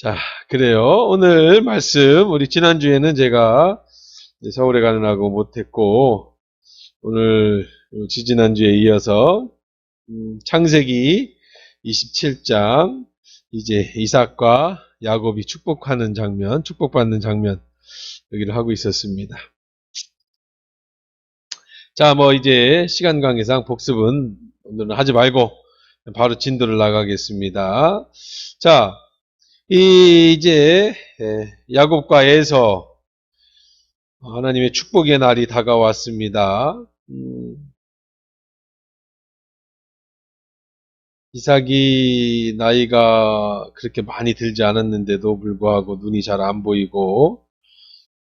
자, 그래요. 오늘 말씀, 우리 지난주에는 제가 이제 서울에 가느라고 못했고, 오늘 지지난주에 이어서, 창세기 27장, 이제 이삭과 야곱이 축복하는 장면, 축복받는 장면, 여기를 하고 있었습니다. 자, 뭐 이제 시간 관계상 복습은 오늘은 하지 말고, 바로 진도를 나가겠습니다. 자, 이제 야곱과 에서 하나님의 축복의 날이 다가왔습니다. 이삭이 나이가 그렇게 많이 들지 않았는데도 불구하고 눈이 잘 안 보이고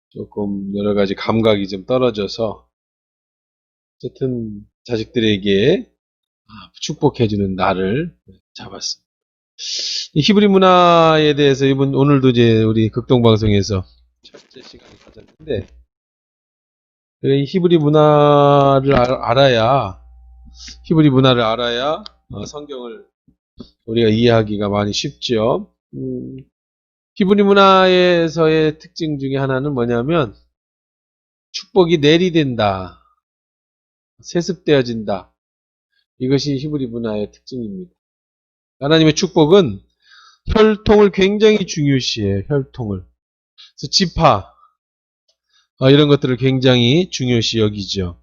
조금 여러 가지 감각이 좀 떨어져서 어쨌든 자식들에게 축복해주는 날을 잡았습니다. 이 히브리 문화에 대해서 오늘도 이제 우리 극동방송에서 첫째 시간을 가졌는데, 이 히브리 문화를 알아야 성경을 우리가 이해하기가 많이 쉽죠. 히브리 문화에서의 특징 중에 하나는 뭐냐면 축복이 내리된다, 세습되어진다. 이것이 히브리 문화의 특징입니다. 하나님의 축복은 혈통을 굉장히 중요시해요. 혈통을. 그래서 지파 이런 것들을 굉장히 중요시 여기죠.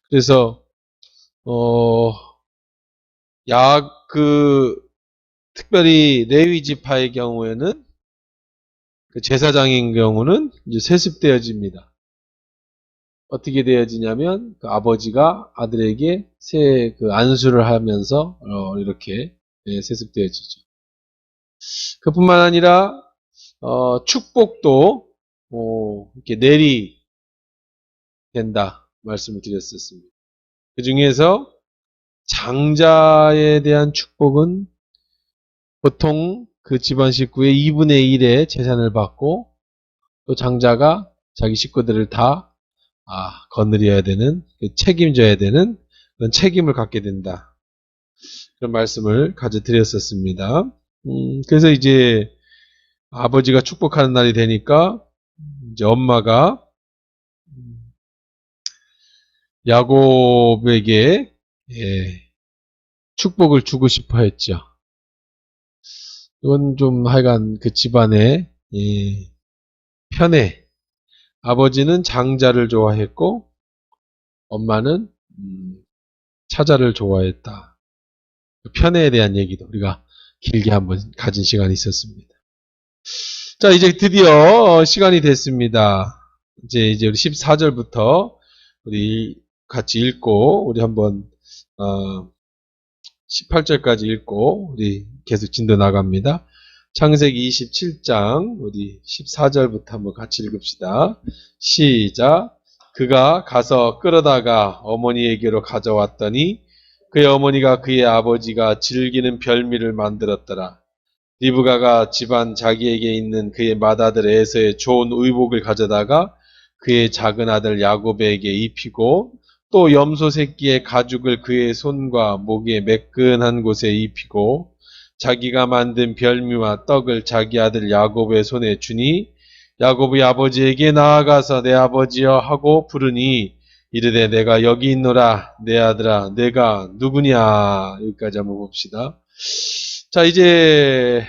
그래서 특별히 레위 지파의 경우에는 그 제사장인 경우는 이제 세습되어집니다. 어떻게 되어지냐면 그 아버지가 아들에게 그 안수를 하면서 이렇게 세습되어지죠. 그뿐만 아니라 축복도 이렇게 내리된다 말씀을 드렸었습니다. 그 중에서 장자에 대한 축복은 보통 그 집안 식구의 2분의 1의 재산을 받고 또 장자가 자기 식구들을 다 거느려야 되는, 책임져야 되는 그런 책임을 갖게 된다. 그런 말씀을 가져드렸었습니다. 그래서 이제 아버지가 축복하는 날이 되니까 이제 엄마가 야곱에게 축복을 주고 싶어 했죠. 이건 좀 하여간 그 집안의 편애. 아버지는 장자를 좋아했고 엄마는 차자를 좋아했다. 편애에 대한 얘기도 우리가 길게 한번 가진 시간이 있었습니다. 자, 이제 드디어 시간이 됐습니다. 이제 우리 14절부터 우리 같이 읽고 우리 한번 18절까지 읽고 우리 계속 진도 나갑니다. 창세기 27장 우리 14절부터 한번 같이 읽읍시다. 시작. 그가 가서 끌어다가 어머니에게로 가져왔더니 그의 어머니가 그의 아버지가 즐기는 별미를 만들었더라. 리브가가 집안 자기에게 있는 그의 맏아들 에서의 좋은 의복을 가져다가 그의 작은 아들 야곱에게 입히고 또 염소 새끼의 가죽을 그의 손과 목의 매끈한 곳에 입히고 자기가 만든 별미와 떡을 자기 아들 야곱의 손에 주니 야곱의 아버지에게 나아가서 내 아버지여 하고 부르니 이르되 내가 여기 있노라 내 아들아 내가 누구냐. 여기까지 한번 봅시다. 자, 이제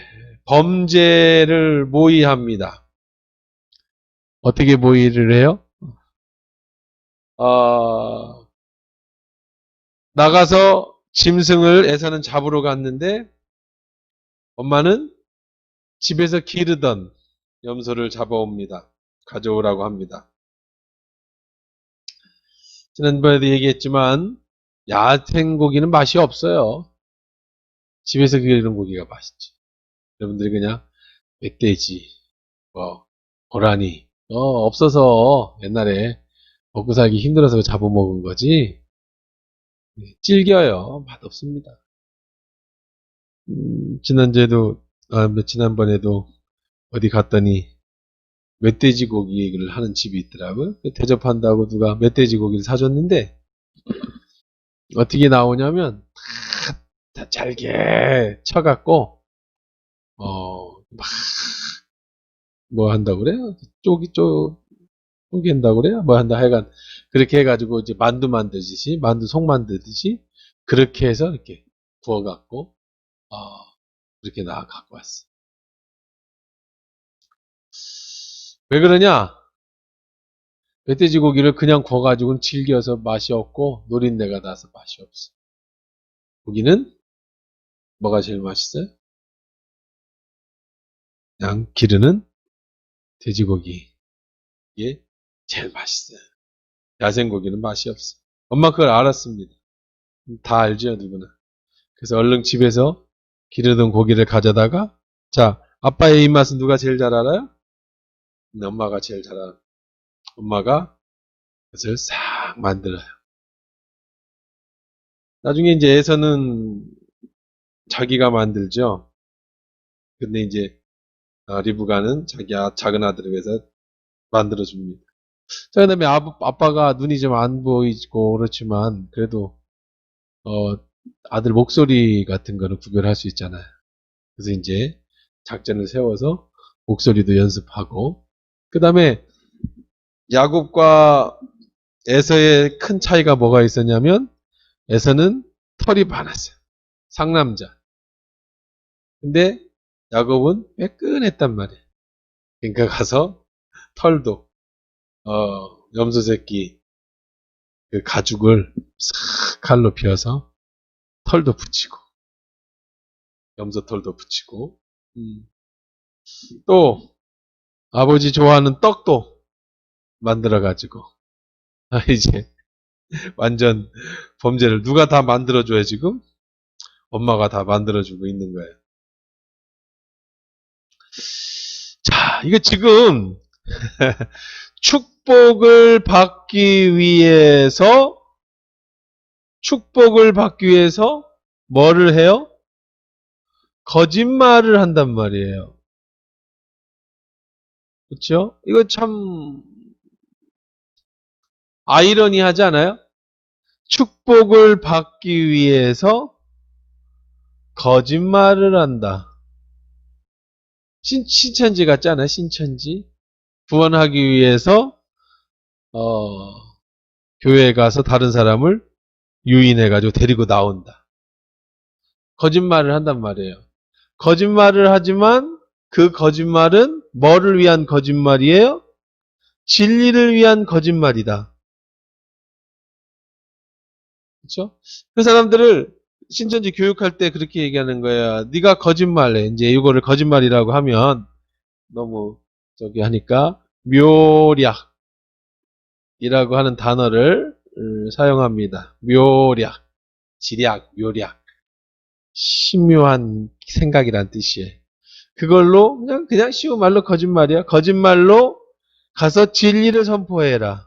범죄를 모의합니다. 어떻게 모의를 해요? 나가서 짐승을 에서는 잡으러 갔는데 엄마는 집에서 기르던 염소를 잡아옵니다. 가져오라고 합니다. 지난번에도 얘기했지만 야생고기는 맛이 없어요. 집에서 기르는 고기가 맛있지. 여러분들이 그냥 멧돼지, 고라니 없어서 옛날에 먹고 살기 힘들어서 잡아먹은 거지. 질겨요. 맛없습니다. 지난번에도 어디 갔더니 멧돼지 고기를 하는 집이 있더라고요. 대접한다고 누가 멧돼지 고기를 사줬는데 어떻게 나오냐면 다 잘게 쳐갖고 뭐 한다고 그래요? 쪼갠다고 그래요? 뭐 한다 하여간 그렇게 해가지고 이제 만두 만들듯이 만두 속 만들듯이 그렇게 해서 이렇게 구워갖고 어, 그렇게 나와 갖고 왔어. 왜 그러냐? 멧돼지 고기를 그냥 구워가지고는 질겨서 맛이 없고 노린내가 나서 맛이 없어. 고기는 뭐가 제일 맛있어요? 그냥 기르는 돼지고기. 이게 제일 맛있어요. 야생고기는 맛이 없어. 엄마 그걸 알았습니다. 다 알죠, 누구나. 그래서 얼른 집에서 기르던 고기를 가져다가, 자, 아빠의 입맛은 누가 제일 잘 알아요? 엄마가 제일 잘 알아. 엄마가 그것을 싹 만들어요. 나중에 이제 애서는 자기가 만들죠. 근데 이제 리브가는 자기 작은 아들을 위해서 만들어줍니다. 자, 그 다음에 아빠가 눈이 좀 안 보이고 그렇지만 그래도 어, 아들 목소리 같은 거는 구별할 수 있잖아요. 그래서 이제 작전을 세워서 목소리도 연습하고 그 다음에 야곱과 에서의 큰 차이가 뭐가 있었냐면 에서는 털이 많았어요. 상남자. 근데 야곱은 매끈했단 말이에요. 그러니까 가서 털도 염소 새끼 그 가죽을 싹 칼로 비어서 털도 붙이고 염소 털도 붙이고 또 아버지 좋아하는 떡도 만들어 가지고 이제 완전 범죄를 누가 다 만들어줘야 지금 엄마가 다 만들어주고 있는 거예요. 자, 이거 지금 축복을 받기 위해서 뭐를 해요? 거짓말을 한단 말이에요. 그렇죠? 이거 참 아이러니하지 않아요? 축복을 받기 위해서 거짓말을 한다. 신천지 같지 않아요? 신천지. 구원하기 위해서 교회에 가서 다른 사람을 유인해가지고 데리고 나온다. 거짓말을 한단 말이에요. 거짓말을 하지만 그 거짓말은 뭐를 위한 거짓말이에요? 진리를 위한 거짓말이다. 그렇죠? 그 사람들을 신천지 교육할 때 그렇게 얘기하는 거야. 네가 거짓말해. 이제 이거를 거짓말이라고 하면 너무 저기 하니까 묘략이라고 하는 단어를 사용합니다. 묘략, 지략, 묘략. 신묘한 생각이란 뜻이에요. 그걸로 그냥 쉬운 말로 거짓말이야. 거짓말로 가서 진리를 선포해라.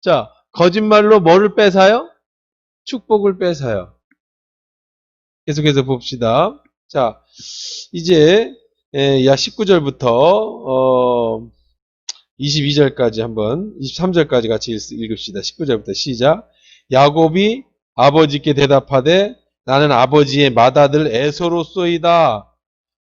자, 거짓말로 뭐를 뺏어요? 축복을 뺏어요. 계속해서 봅시다. 자, 이제 19절부터 22절까지 한번 23절까지 같이 읽읍시다. 19절부터 시작. 야곱이 아버지께 대답하되 나는 아버지의 맏아들 에서로소이다.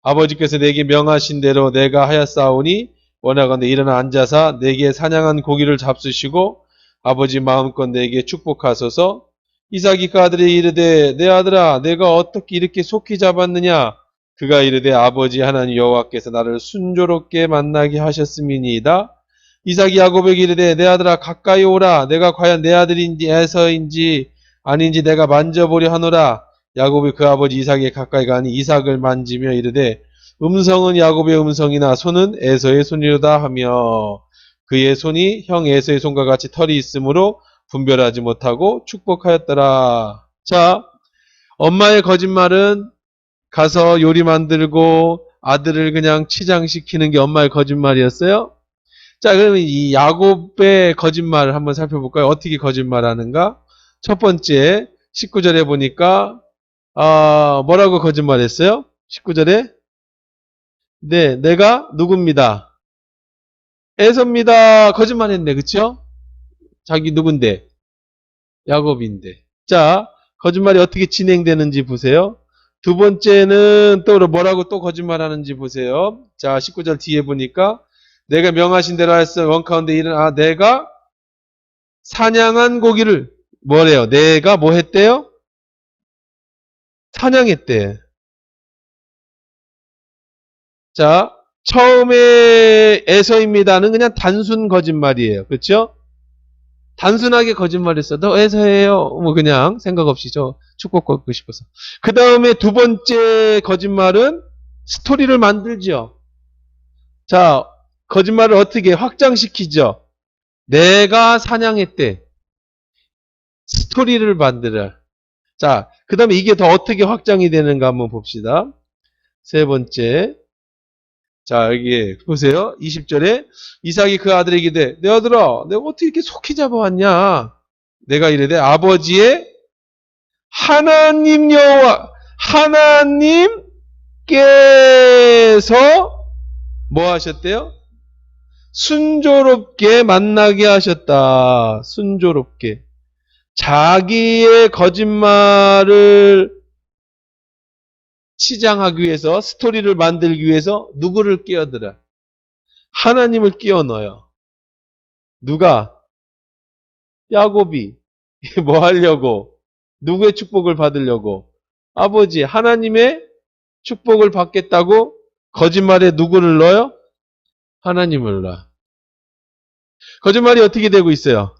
아버지께서 내게 명하신 대로 내가 하였사오니 원하건대 일어나 앉아서 내게 사냥한 고기를 잡수시고 아버지 마음껏 내게 축복하소서. 이삭이 그 아들이 이르되 내 아들아 내가 어떻게 이렇게 속히 잡았느냐. 그가 이르되 아버지 하나님 여호와께서 나를 순조롭게 만나게 하셨음이니이다. 이삭이 야곱에게 이르되 내 아들아 가까이 오라. 내가 과연 내 아들인지 에서인지 아닌지 내가 만져보려 하노라. 야곱이 그 아버지 이삭에 가까이 가니 이삭을 만지며 이르되 음성은 야곱의 음성이나 손은 에서의 손이로다 하며 그의 손이 형 에서의 손과 같이 털이 있으므로 분별하지 못하고 축복하였더라. 자, 엄마의 거짓말은 가서 요리 만들고 아들을 그냥 치장시키는 게 엄마의 거짓말이었어요. 자, 그러면 이 야곱의 거짓말을 한번 살펴볼까요? 어떻게 거짓말하는가? 첫 번째 19절에 보니까 뭐라고 거짓말했어요? 19절에 네, 내가 누굽니다. 에서입니다. 거짓말했네, 그쵸? 자기 누군데? 야곱인데. 자, 거짓말이 어떻게 진행되는지 보세요. 두 번째는 또 뭐라고 또 거짓말하는지 보세요. 자, 19절 뒤에 보니까 내가 명하신 대로 하였어. 원 가운데 일은 내가 사냥한 고기를 뭐래요? 내가 뭐 했대요? 사냥했대. 자, 처음에 에서입니다는 그냥 단순 거짓말이에요. 그렇죠? 단순하게 거짓말했어. 너 에서예요. 뭐 그냥 생각 없이 저 축복 걷고 싶어서. 그 다음에 두 번째 거짓말은 스토리를 만들죠. 자, 거짓말을 어떻게 확장시키죠? 내가 사냥했대. 스토리를 만들어. 자, 그 다음에 이게 더 어떻게 확장이 되는가 한번 봅시다. 세 번째. 자, 여기 보세요. 20절에 이삭이 그 아들에게 이르되 내 아들아 내가 어떻게 이렇게 속히 잡아왔냐. 내가 이르되 아버지의 하나님 여호와 하나님께서 뭐 하셨대요? 순조롭게 만나게 하셨다. 순조롭게. 자기의 거짓말을 치장하기 위해서, 스토리를 만들기 위해서 누구를 끼어들어? 하나님을 끼워 넣어요. 누가? 야곱이. 뭐 하려고? 누구의 축복을 받으려고? 아버지, 하나님의 축복을 받겠다고 거짓말에 누구를 넣어요? 하나님을 넣어. 거짓말이 어떻게 되고 있어요?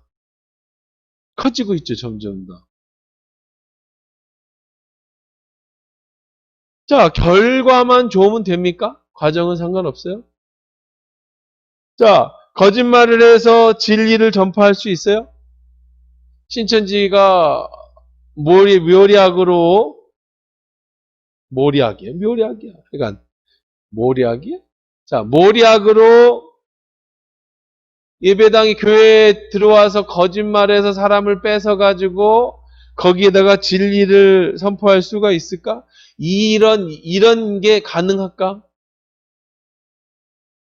커지고 있죠, 점점 더. 자, 결과만 좋으면 됩니까? 과정은 상관없어요? 자, 거짓말을 해서 진리를 전파할 수 있어요? 신천지가 묘리학으로, 묘리학이야. 그러니까, 묘리학이야? 자, 묘리학으로 예배당이 교회에 들어와서 거짓말해서 사람을 뺏어가지고 거기에다가 진리를 선포할 수가 있을까? 이런 게 가능할까?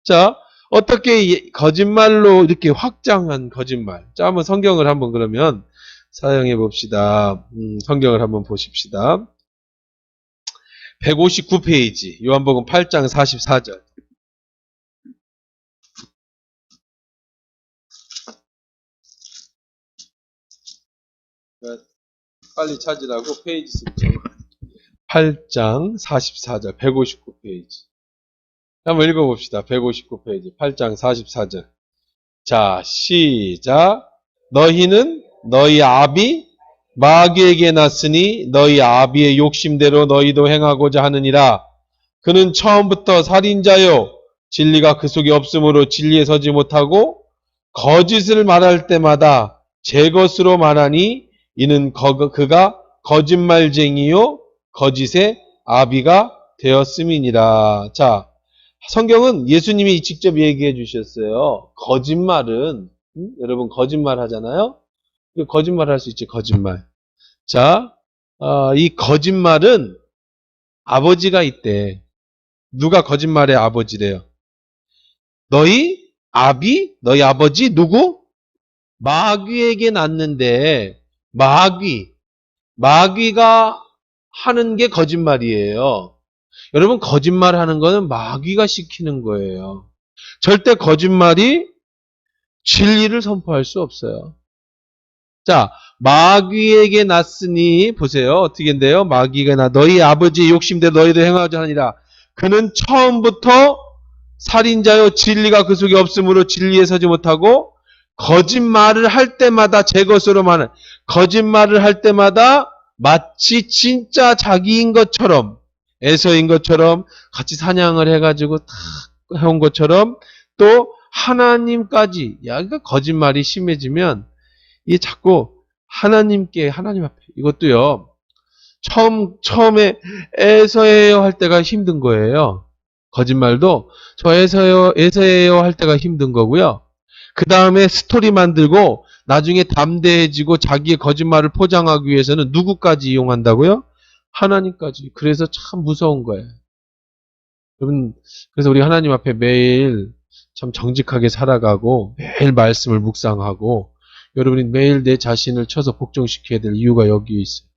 자, 어떻게 거짓말로 이렇게 확장한 거짓말. 자, 한번 성경을 한번 그러면 사용해 봅시다. 성경을 한번 보십시다. 159페이지. 요한복음 8장 44절. 빨리 찾으라고 페이지 수정. 8장 44절. 159페이지. 한번 읽어봅시다. 159페이지. 8장 44절. 자, 시작. 너희는 너희 아비 마귀에게 났으니 너희 아비의 욕심대로 너희도 행하고자 하느니라. 그는 처음부터 살인자요 진리가 그 속에 없으므로 진리에 서지 못하고 거짓을 말할 때마다 제 것으로 말하니 이는 그가 거짓말쟁이요 거짓의 아비가 되었음이니라. 자, 성경은 예수님이 직접 얘기해 주셨어요. 거짓말은 여러분 거짓말 하잖아요. 거짓말 할 수 있죠. 거짓말. 자, 이 거짓말은 아버지가 있대. 누가 거짓말의 아버지래요? 너희 아버지 누구? 마귀에게 낳는데 마귀가 하는 게 거짓말이에요. 여러분 거짓말 하는 거는 마귀가 시키는 거예요. 절대 거짓말이 진리를 선포할 수 없어요. 자, 마귀에게 났으니 보세요. 어떻게 된대요? 마귀가 너희 아버지의 욕심대로 너희도 행하지 하니라. 그는 처음부터 살인자요 진리가 그 속에 없으므로 진리에 서지 못하고 거짓말을 할 때마다 제 것으로 말하는 거짓말을 할 때마다 마치 진짜 자기인 것처럼 에서인 것처럼 같이 사냥을 해가지고 다 해온 것처럼 또 하나님까지 그러니까 거짓말이 심해지면 이게 자꾸 하나님 앞에 이것도요 처음에 에서예요 할 때가 힘든 거예요. 거짓말도 저 에서예요 할 때가 힘든 거고요. 그 다음에 스토리 만들고 나중에 담대해지고 자기의 거짓말을 포장하기 위해서는 누구까지 이용한다고요? 하나님까지. 그래서 참 무서운 거예요. 여러분, 그래서 우리 하나님 앞에 매일 참 정직하게 살아가고 매일 말씀을 묵상하고 여러분이 매일 내 자신을 쳐서 복종시켜야 될 이유가 여기에 있어요.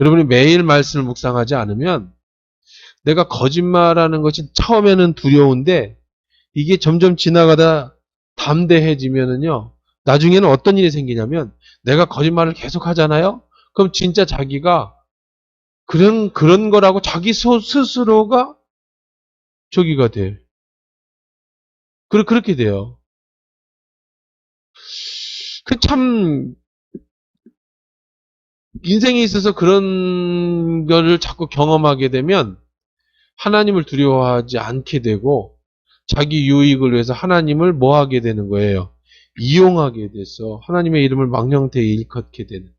여러분이 매일 말씀을 묵상하지 않으면 내가 거짓말하는 것이 처음에는 두려운데 이게 점점 지나가다 담대해지면은요, 나중에는 어떤 일이 생기냐면 내가 거짓말을 계속 하잖아요? 그럼 진짜 자기가 그런 거라고 자기 스스로가 저기가 돼. 그렇게 돼요. 그 참, 인생에 있어서 그런 거를 자꾸 경험하게 되면 하나님을 두려워하지 않게 되고 자기 유익을 위해서 하나님을 뭐 하게 되는 거예요? 이용하게 돼서 하나님의 이름을 망령되이 일컫게 되는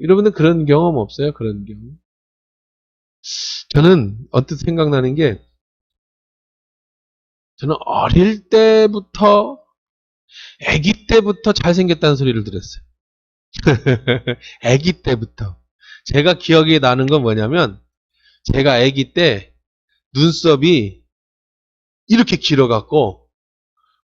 여러분들 그런 경험 없어요? 그런 경험? 저는 언뜻 생각나는 게 저는 어릴 때부터 아기 때부터 잘생겼다는 소리를 들었어요. 아기 때부터. 제가 기억이 나는 건 뭐냐면 제가 아기 때 눈썹이 이렇게 길어갖고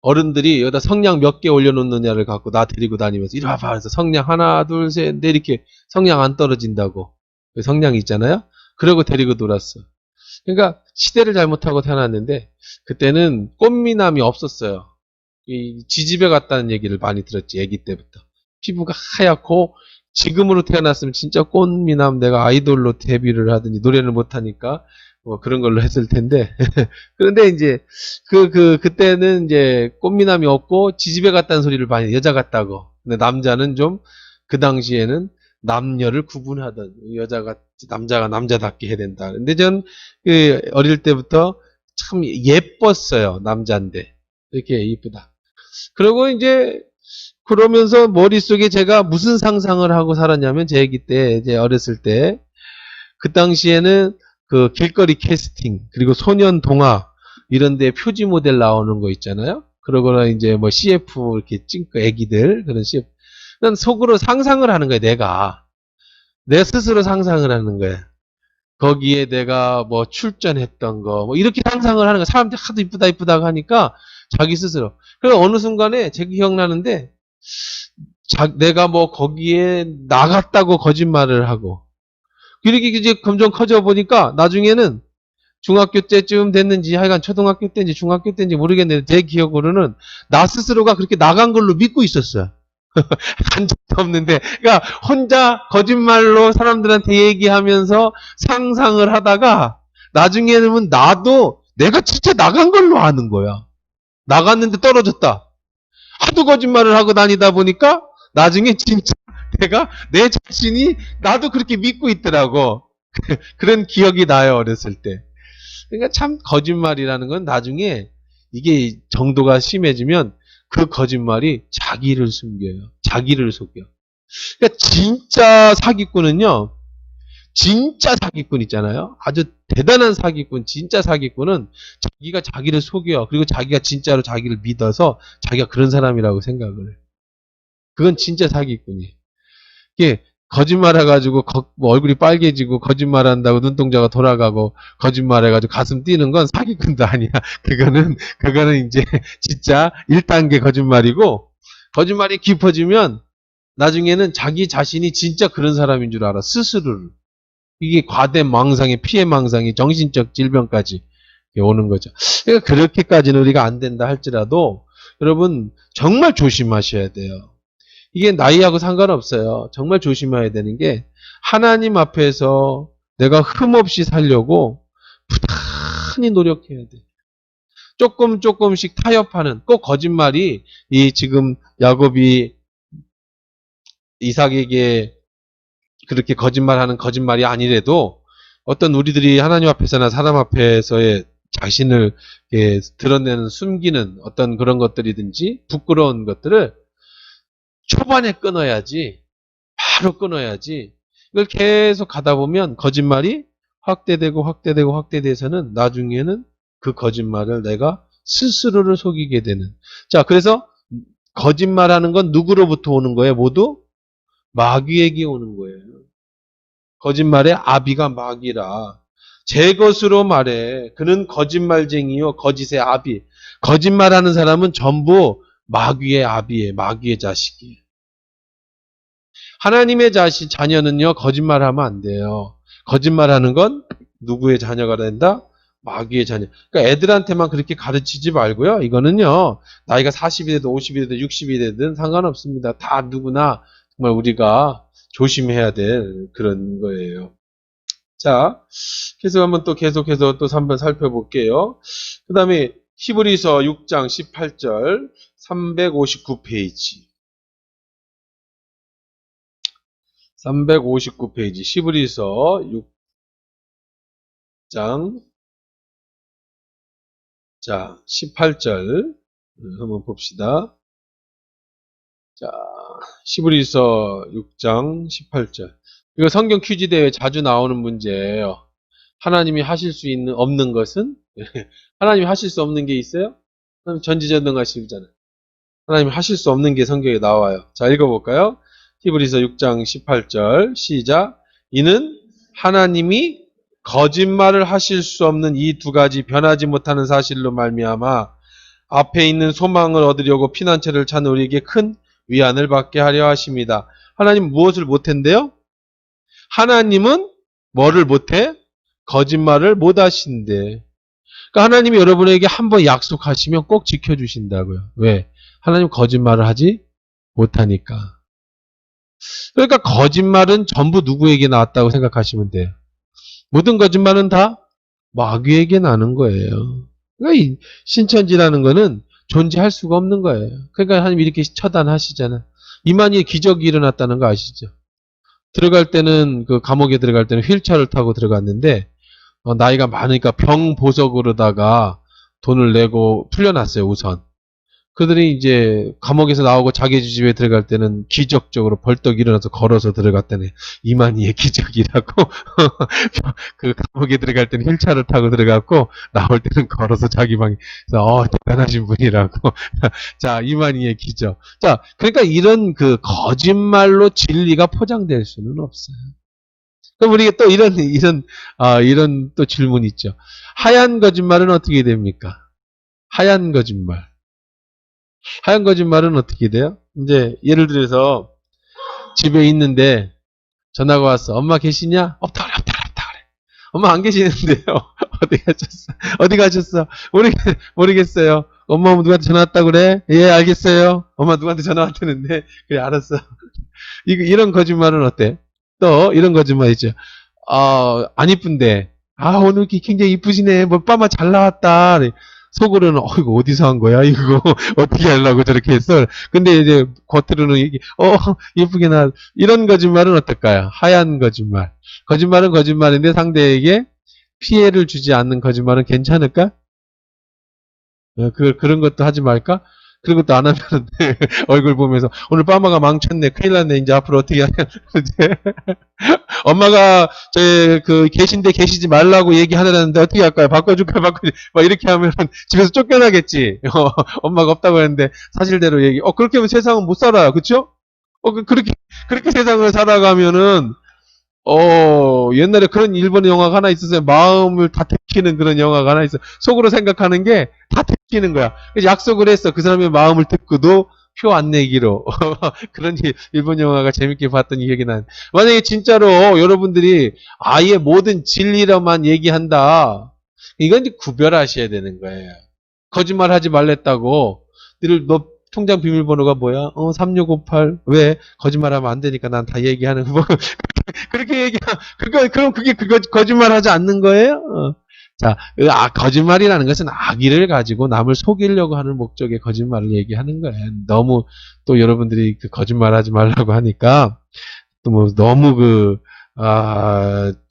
어른들이 여기다 성냥 몇 개 올려놓느냐를 갖고 나 데리고 다니면서 이리 와봐. 그래서 성냥 하나 둘 셋 넷 이렇게 성냥 안 떨어진다고. 성냥 있잖아요. 그러고 데리고 놀았어. 그러니까 시대를 잘못하고 태어났는데 그때는 꽃미남이 없었어요. 이 지집에 갔다는 얘기를 많이 들었지. 아기 때부터. 피부가 하얗고 지금으로 태어났으면 진짜 꽃미남 내가 아이돌로 데뷔를 하든지 노래를 못하니까 뭐 그런 걸로 했을 텐데 그런데 이제 그때는 이제 꽃미남이 없고 지집에 갔다는 소리를 많이 여자 같다고. 근데 남자는 좀 그 당시에는 남녀를 구분하던 여자가 남자가 남자답게 해야 된다. 근데 전 그 어릴 때부터 참 예뻤어요. 남자인데 이렇게 이쁘다. 그리고 이제 그러면서 머릿속에 제가 무슨 상상을 하고 살았냐면 제 아기 때 이제 어렸을 때 그 당시에는 그 길거리 캐스팅 그리고 소년 동화 이런 데 표지 모델 나오는 거 있잖아요. 그러거나 이제 뭐 CF 이렇게 찍고 애기들 그런 CF 난 속으로 상상을 하는 거야. 내 스스로 상상을 하는 거야. 거기에 내가 뭐 출전했던 거 뭐 이렇게 상상을 하는 거야. 사람들이 하도 이쁘다 이쁘다고 하니까 자기 스스로. 그래서 어느 순간에 제가 기억나는데 내가 뭐 거기에 나갔다고 거짓말을 하고 이렇게 이제 점점 커져 보니까 나중에는 중학교 때쯤 됐는지 하여간 초등학교 때인지 중학교 때인지 모르겠는데 제 기억으로는 나 스스로가 그렇게 나간 걸로 믿고 있었어요. 한 적도 없는데 그러니까 혼자 거짓말로 사람들한테 얘기하면서 상상을 하다가 나중에는 나도 내가 진짜 나간 걸로 아는 거야. 나갔는데 떨어졌다. 하도 거짓말을 하고 다니다 보니까 나중에 진짜 내가 내 자신이 나도 그렇게 믿고 있더라고. 그런 기억이 나요, 어렸을 때. 그러니까 참 거짓말이라는 건 나중에 이게 정도가 심해지면 그 거짓말이 자기를 숨겨요. 자기를 속여. 그러니까 진짜 사기꾼은요. 진짜 사기꾼 있잖아요. 아주 대단한 사기꾼, 진짜 사기꾼은 자기가 자기를 속여. 그리고 자기가 진짜로 자기를 믿어서 자기가 그런 사람이라고 생각을 해요. 그건 진짜 사기꾼이에요. 이게 거짓말해가지고 뭐 얼굴이 빨개지고 거짓말한다고 눈동자가 돌아가고 거짓말해가지고 가슴 뛰는 건 사기꾼도 아니야. 그거는 이제 진짜 1단계 거짓말이고 거짓말이 깊어지면 나중에는 자기 자신이 진짜 그런 사람인 줄 알아. 스스로를. 이게 과대 망상에 피해 망상이 정신적 질병까지 오는 거죠. 그러니까 그렇게까지는 우리가 안 된다 할지라도 여러분 정말 조심하셔야 돼요. 이게 나이하고 상관없어요. 정말 조심해야 되는 게 하나님 앞에서 내가 흠없이 살려고 부단히 노력해야 돼. 조금씩 타협하는 꼭 거짓말이 이 지금 야곱이 이삭에게 그렇게 거짓말하는 거짓말이 아니래도 어떤 우리들이 하나님 앞에서나 사람 앞에서의 자신을 드러내는 숨기는 어떤 그런 것들이든지 부끄러운 것들을 초반에 끊어야지 바로 끊어야지 이걸 계속 가다 보면 거짓말이 확대되고는 나중에는 그 거짓말을 내가 스스로를 속이게 되는 자 그래서 거짓말하는 건 누구로부터 오는 거예요? 모두 마귀에게 오는 거예요. 거짓말의 아비가 마귀라. 제 것으로 말해. 그는 거짓말쟁이요. 거짓의 아비. 거짓말하는 사람은 전부 마귀의 아비예요. 마귀의 자식이에요. 하나님의 자녀는요, 거짓말하면 안 돼요. 거짓말하는 건 누구의 자녀가 된다? 마귀의 자녀. 그러니까 애들한테만 그렇게 가르치지 말고요. 이거는요, 나이가 40이 되든 50이 되든 60이 되든 상관없습니다. 다 누구나 정말 우리가 조심해야 될 그런 거예요. 자, 계속 한번 또 계속해서 또 한번 살펴볼게요. 그 다음에 히브리서 6장 18절 359페이지. 359페이지 히브리서 6장 자 18절 한번 봅시다. 자 히브리서 6장 18절 이거 성경 퀴즈 대회 자주 나오는 문제예요. 하나님이 하실 수 있는 없는 것은 하나님이 하실 수 없는 게 있어요? 전지전능하시잖아요. 하나님이 하실 수 없는 게 성경에 나와요. 자 읽어볼까요? 히브리서 6장 18절 시작. 이는 하나님이 거짓말을 하실 수 없는 이 두 가지 변하지 못하는 사실로 말미암아 앞에 있는 소망을 얻으려고 피난처를 찾는 우리에게 큰 위안을 받게 하려 하십니다. 하나님 무엇을 못한대요? 하나님은 뭐를 못해? 거짓말을 못하신대. 그러니까 하나님이 여러분에게 한번 약속하시면 꼭 지켜주신다고요. 왜? 하나님 거짓말을 하지 못하니까. 그러니까 거짓말은 전부 누구에게 나왔다고 생각하시면 돼요. 모든 거짓말은 다 마귀에게 나는 거예요. 그러니까 이 신천지라는 거는 존재할 수가 없는 거예요. 그러니까 하나님 이렇게 처단하시잖아. 이만희의 기적이 일어났다는 거 아시죠? 들어갈 때는 그 감옥에 들어갈 때는 휠체어를 타고 들어갔는데 나이가 많으니까 병보석으로다가 돈을 내고 풀려났어요. 우선. 그들이 이제 감옥에서 나오고 자기 집에 들어갈 때는 기적적으로 벌떡 일어나서 걸어서 들어갔다네. 이만희의 기적이라고. 그 감옥에 들어갈 때는 휠체어를 타고 들어갔고 나올 때는 걸어서 자기 방에. 대단하신 분이라고. 자, 이만희의 기적. 자, 그러니까 이런 그 거짓말로 진리가 포장될 수는 없어요. 그럼 우리가 또 이런 또 질문이 있죠. 하얀 거짓말은 어떻게 됩니까? 하얀 거짓말. 하얀 거짓말은 어떻게 돼요? 이제 예를 들어서 집에 있는데 전화가 왔어. 엄마 계시냐? 없다 그래, 없다 그래, 없다 그래. 엄마 안 계시는데요. 어디 가셨어? 어디 가셨어? 모르겠어요. 엄마 누구한테 전화 왔다 그래? 예, 알겠어요. 엄마 누구한테 전화 왔다는데 그래, 알았어. 이런 거짓말은 어때? 또 이런 거짓말 있죠. 안 이쁜데. 오늘 굉장히 이쁘시네. 뭐 빠마 잘 나왔다. 속으로는 이거 어디서 한 거야? 이거 어떻게 하려고 저렇게 했어? 근데 이제 겉으로는 예쁘게 나. 이런 거짓말은 어떨까요? 하얀 거짓말. 거짓말은 거짓말인데 상대에게 피해를 주지 않는 거짓말은 괜찮을까? 그런 것도 하지 말까? 그런 것도 안 하면 얼굴 보면서 오늘 빠마가 망쳤네. 큰일 났네. 이제 앞으로 어떻게 하냐. 엄마가 계신데 계시지 말라고 얘기하려는데 어떻게 할까요? 바꿔줄까요? 막 이렇게 하면 집에서 쫓겨나겠지. 엄마가 없다고 했는데 사실대로 그렇게 하면 세상은 못 살아요. 그쵸? 그렇게 세상을 살아가면은 옛날에 그런 일본 영화가 하나 있었어요. 마음을 다 들키는 그런 영화가 하나 있어요. 속으로 생각하는 게 다 들키는 거야. 그래서 약속을 했어. 그 사람의 마음을 듣고도 표 안 내기로. 그런 일본 영화가 재밌게 봤던 기억이 난. 만약에 진짜로 여러분들이 아예 모든 진리로만 얘기한다. 이건 이제 구별하셔야 되는 거예요. 거짓말 하지 말랬다고. 너 통장 비밀번호가 뭐야? 3658. 왜? 거짓말하면 안 되니까 난 다 얘기하는 거. 그렇게 그럼 그게 거짓말 하지 않는 거예요? 자, 거짓말이라는 것은 악의를 가지고 남을 속이려고 하는 목적의 거짓말을 얘기하는 거예요. 너무 또 여러분들이 거짓말 하지 말라고 하니까 또 너무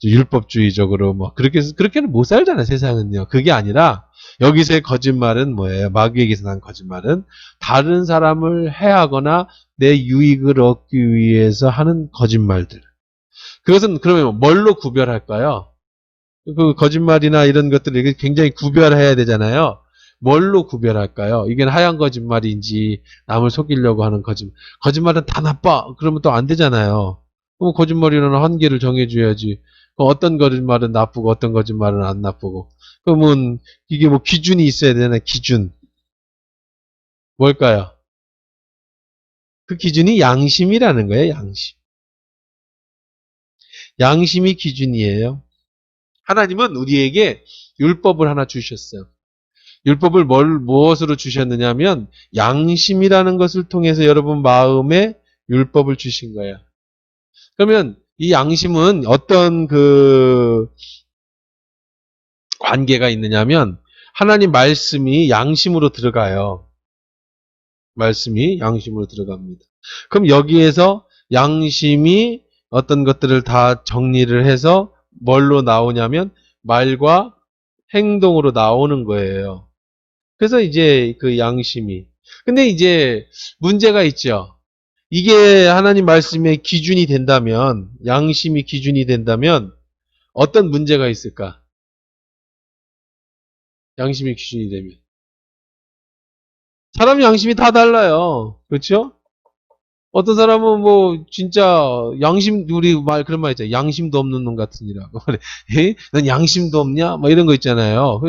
율법주의적으로 그렇게는 못 살잖아요, 세상은요. 그게 아니라 여기서의 거짓말은 뭐예요? 마귀에게서 난 거짓말은 다른 사람을 해하거나 내 유익을 얻기 위해서 하는 거짓말들. 그것은 그러면 뭘로 구별할까요? 그 거짓말이나 이런 것들을 굉장히 구별해야 되잖아요. 뭘로 구별할까요? 이게 하얀 거짓말인지 남을 속이려고 하는 거짓말. 거짓말은 다 나빠. 그러면 또 안 되잖아요. 그럼 거짓말이라는 한계를 정해줘야지. 어떤 거짓말은 나쁘고 어떤 거짓말은 안 나쁘고. 그러면 이게 기준이 있어야 되나? 기준. 뭘까요? 그 기준이 양심이라는 거예요. 양심. 양심이 기준이에요. 하나님은 우리에게 율법을 하나 주셨어요. 율법을 무엇으로 주셨느냐면 양심이라는 것을 통해서 여러분 마음에 율법을 주신 거예요. 그러면 이 양심은 어떤 관계가 있느냐면 하나님 말씀이 양심으로 들어가요. 말씀이 양심으로 들어갑니다. 그럼 여기에서 양심이 어떤 것들을 다 정리를 해서 뭘로 나오냐면 말과 행동으로 나오는 거예요. 그래서 이제 그 양심이. 근데 이제 문제가 있죠. 이게 하나님 말씀의 기준이 된다면, 양심이 기준이 된다면 어떤 문제가 있을까? 양심이 기준이 되면. 사람 양심이 다 달라요. 그렇죠? 어떤 사람은 뭐 진짜 양심 우리 말 그런 말 있잖아요. 양심도 없는 놈 같으니라고. 그래. 넌 양심도 없냐? 뭐 이런 거 있잖아요.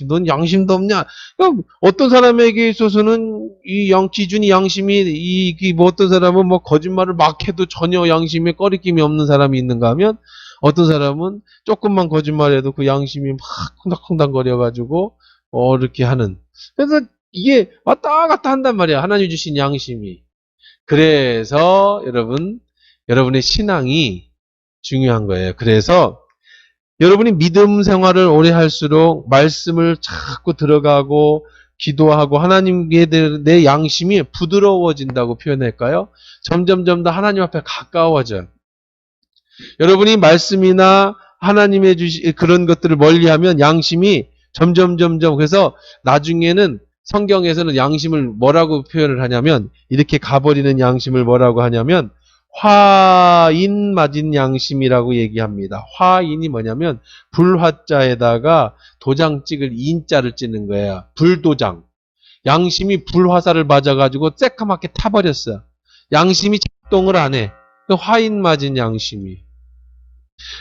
넌 양심도 없냐? 그러니까 어떤 사람에게 있어서는 이 기준이 양심이 뭐 어떤 사람은 뭐 거짓말을 막 해도 전혀 양심에 꺼리낌이 없는 사람이 있는가 하면 어떤 사람은 조금만 거짓말해도 그 양심이 막 콩닥콩닥거려 가지고 이렇게 하는. 그래서 이게 왔다 갔다 한단 말이야. 하나님 주신 양심이. 그래서 여러분의 신앙이 중요한 거예요. 그래서 여러분이 믿음 생활을 오래 할수록 말씀을 자꾸 들어가고 기도하고 하나님께 내 양심이 부드러워진다고 표현할까요? 점점점 더 하나님 앞에 가까워져요. 여러분이 말씀이나 하나님의 그런 것들을 멀리하면 양심이 점점 그래서 나중에는 성경에서는 양심을 뭐라고 표현을 하냐면 이렇게 가버리는 양심을 뭐라고 하냐면 화인 맞은 양심이라고 얘기합니다. 화인이 뭐냐면 불화자에다가 도장 찍을 인자를 찍는 거예요. 불도장. 양심이 불화살을 맞아가지고 새까맣게 타버렸어요. 양심이 작동을 안 해. 화인 맞은 양심이.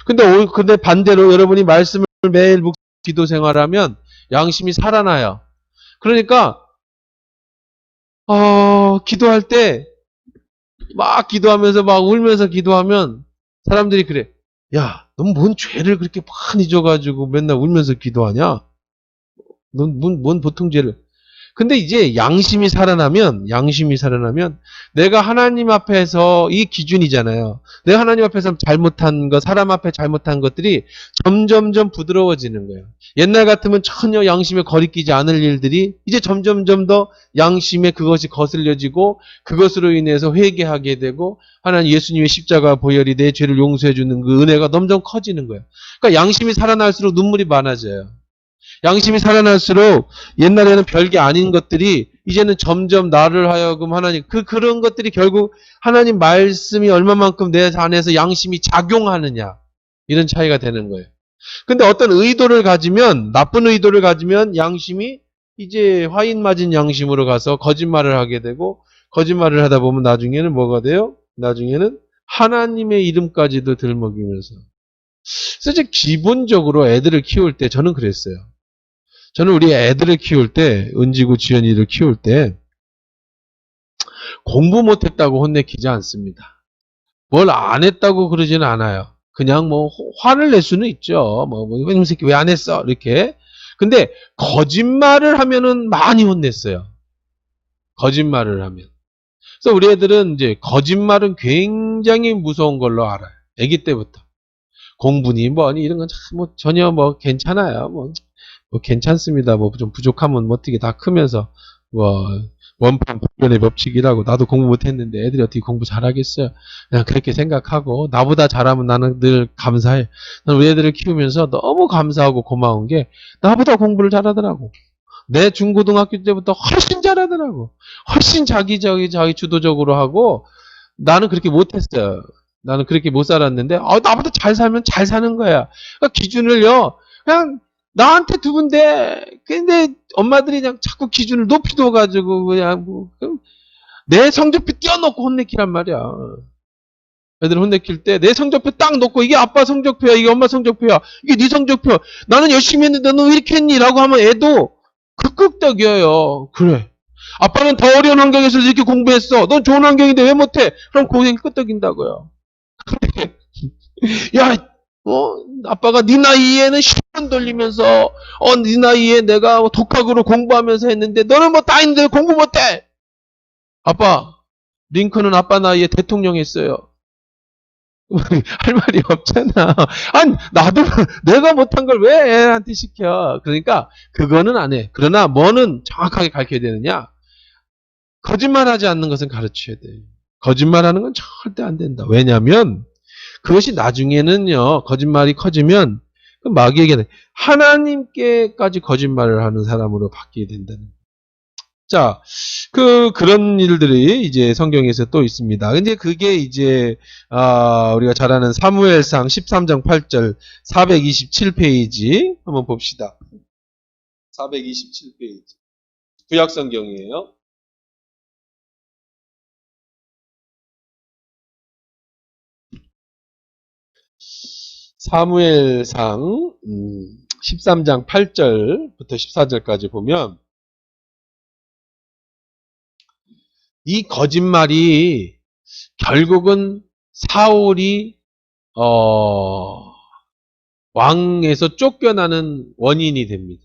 근데 반대로 여러분이 말씀을 매일 기도 생활하면 양심이 살아나요. 그러니까 기도할 때 막 기도하면서 막 울면서 기도하면 사람들이 그래. 야, 넌 뭔 죄를 그렇게 많이 져가지고 맨날 울면서 기도하냐? 넌 뭔 보통 죄를. 근데 이제 양심이 살아나면 내가 하나님 앞에서 이 기준이잖아요. 내가 하나님 앞에서 잘못한 것, 사람 앞에 잘못한 것들이 점점점 부드러워지는 거예요. 옛날 같으면 전혀 양심에 거리끼지 않을 일들이 이제 점점점 더 양심에 그것이 거슬려지고 그것으로 인해서 회개하게 되고 하나님 예수님의 십자가 보혈이 내 죄를 용서해 주는 그 은혜가 점점 커지는 거예요. 그러니까 양심이 살아날수록 눈물이 많아져요. 양심이 살아날수록 옛날에는 별게 아닌 것들이 이제는 점점 나를 하여금 하나님 그런 것들이 결국 하나님 말씀이 얼마만큼 내 안에서 양심이 작용하느냐 이런 차이가 되는 거예요. 근데 어떤 의도를 가지면 나쁜 의도를 가지면 양심이 이제 화인 맞은 양심으로 가서 거짓말을 하게 되고 거짓말을 하다 보면 나중에는 뭐가 돼요? 나중에는 하나님의 이름까지도 들먹이면서. 그래서 이제 기본적으로 애들을 키울 때 저는 그랬어요. 저는 우리 애들을 키울 때, 은지구, 지연이를 키울 때, 공부 못했다고 혼내키지 않습니다. 뭘 안 했다고 그러지는 않아요. 그냥 뭐, 화를 낼 수는 있죠. 이놈 새끼 왜 안 했어? 이렇게. 근데, 거짓말을 하면은 많이 혼냈어요. 거짓말을 하면. 그래서 우리 애들은 이제, 거짓말은 굉장히 무서운 걸로 알아요. 아기 때부터. 공부니 뭐니 이런 건 전혀 괜찮아요. 괜찮습니다. 좀 부족하면 어떻게 다 크면서 원판 복변의 법칙이라고 나도 공부 못했는데 애들이 어떻게 공부 잘하겠어요. 그냥 그렇게 생각하고 나보다 잘하면 나는 늘 감사해. 난 우리 애들을 키우면서 너무 감사하고 고마운 게 나보다 공부를 잘하더라고. 내 중고등학교 때부터 훨씬 잘하더라고. 훨씬 자기 주도적으로 하고 나는 그렇게 못했어요. 나는 그렇게 못 살았는데 나보다 잘 살면 잘 사는 거야. 그러니까 기준을요. 그냥 나한테 두근데 근데 엄마들이 그냥 자꾸 기준을 높이 둬가지고 그냥 내 성적표 띄워놓고 혼내키란 말이야. 애들 혼내킬 때 내 성적표 딱 놓고 이게 아빠 성적표야 이게 엄마 성적표야 이게 네 성적표 나는 열심히 했는데 너 왜 이렇게 했니? 라고 하면 애도 극극덕이에요. 그래. 아빠는 더 어려운 환경에서 이렇게 공부했어. 넌 좋은 환경인데 왜 못해? 그럼 고생이 끄떡인다고요. 야, 아빠가 네 나이에는 시험 돌리면서, 네 나이에 내가 독학으로 공부하면서 했는데, 너는 뭐 다 했는데 공부 못해! 아빠, 링컨은 아빠 나이에 대통령 했어요. 할 말이 없잖아. 아니, 나도, 내가 못한 걸 왜 애한테 시켜? 그러니까, 그거는 안 해. 그러나, 뭐는 정확하게 가르쳐야 되느냐? 거짓말하지 않는 것은 가르쳐야 돼. 거짓말하는 건 절대 안 된다. 왜냐면, 그것이 나중에는요, 거짓말이 커지면, 그 마귀에게 하나님께까지 거짓말을 하는 사람으로 바뀌게 된다는. 자, 그런 일들이 이제 성경에서 또 있습니다. 근데 그게 이제, 우리가 잘 아는 사무엘상 13장 8절 427페이지 한번 봅시다. 427페이지. 구약 성경이에요. 사무엘상 13장 8절부터 14절까지 보면 이 거짓말이 결국은 사울이 왕에서 쫓겨나는 원인이 됩니다.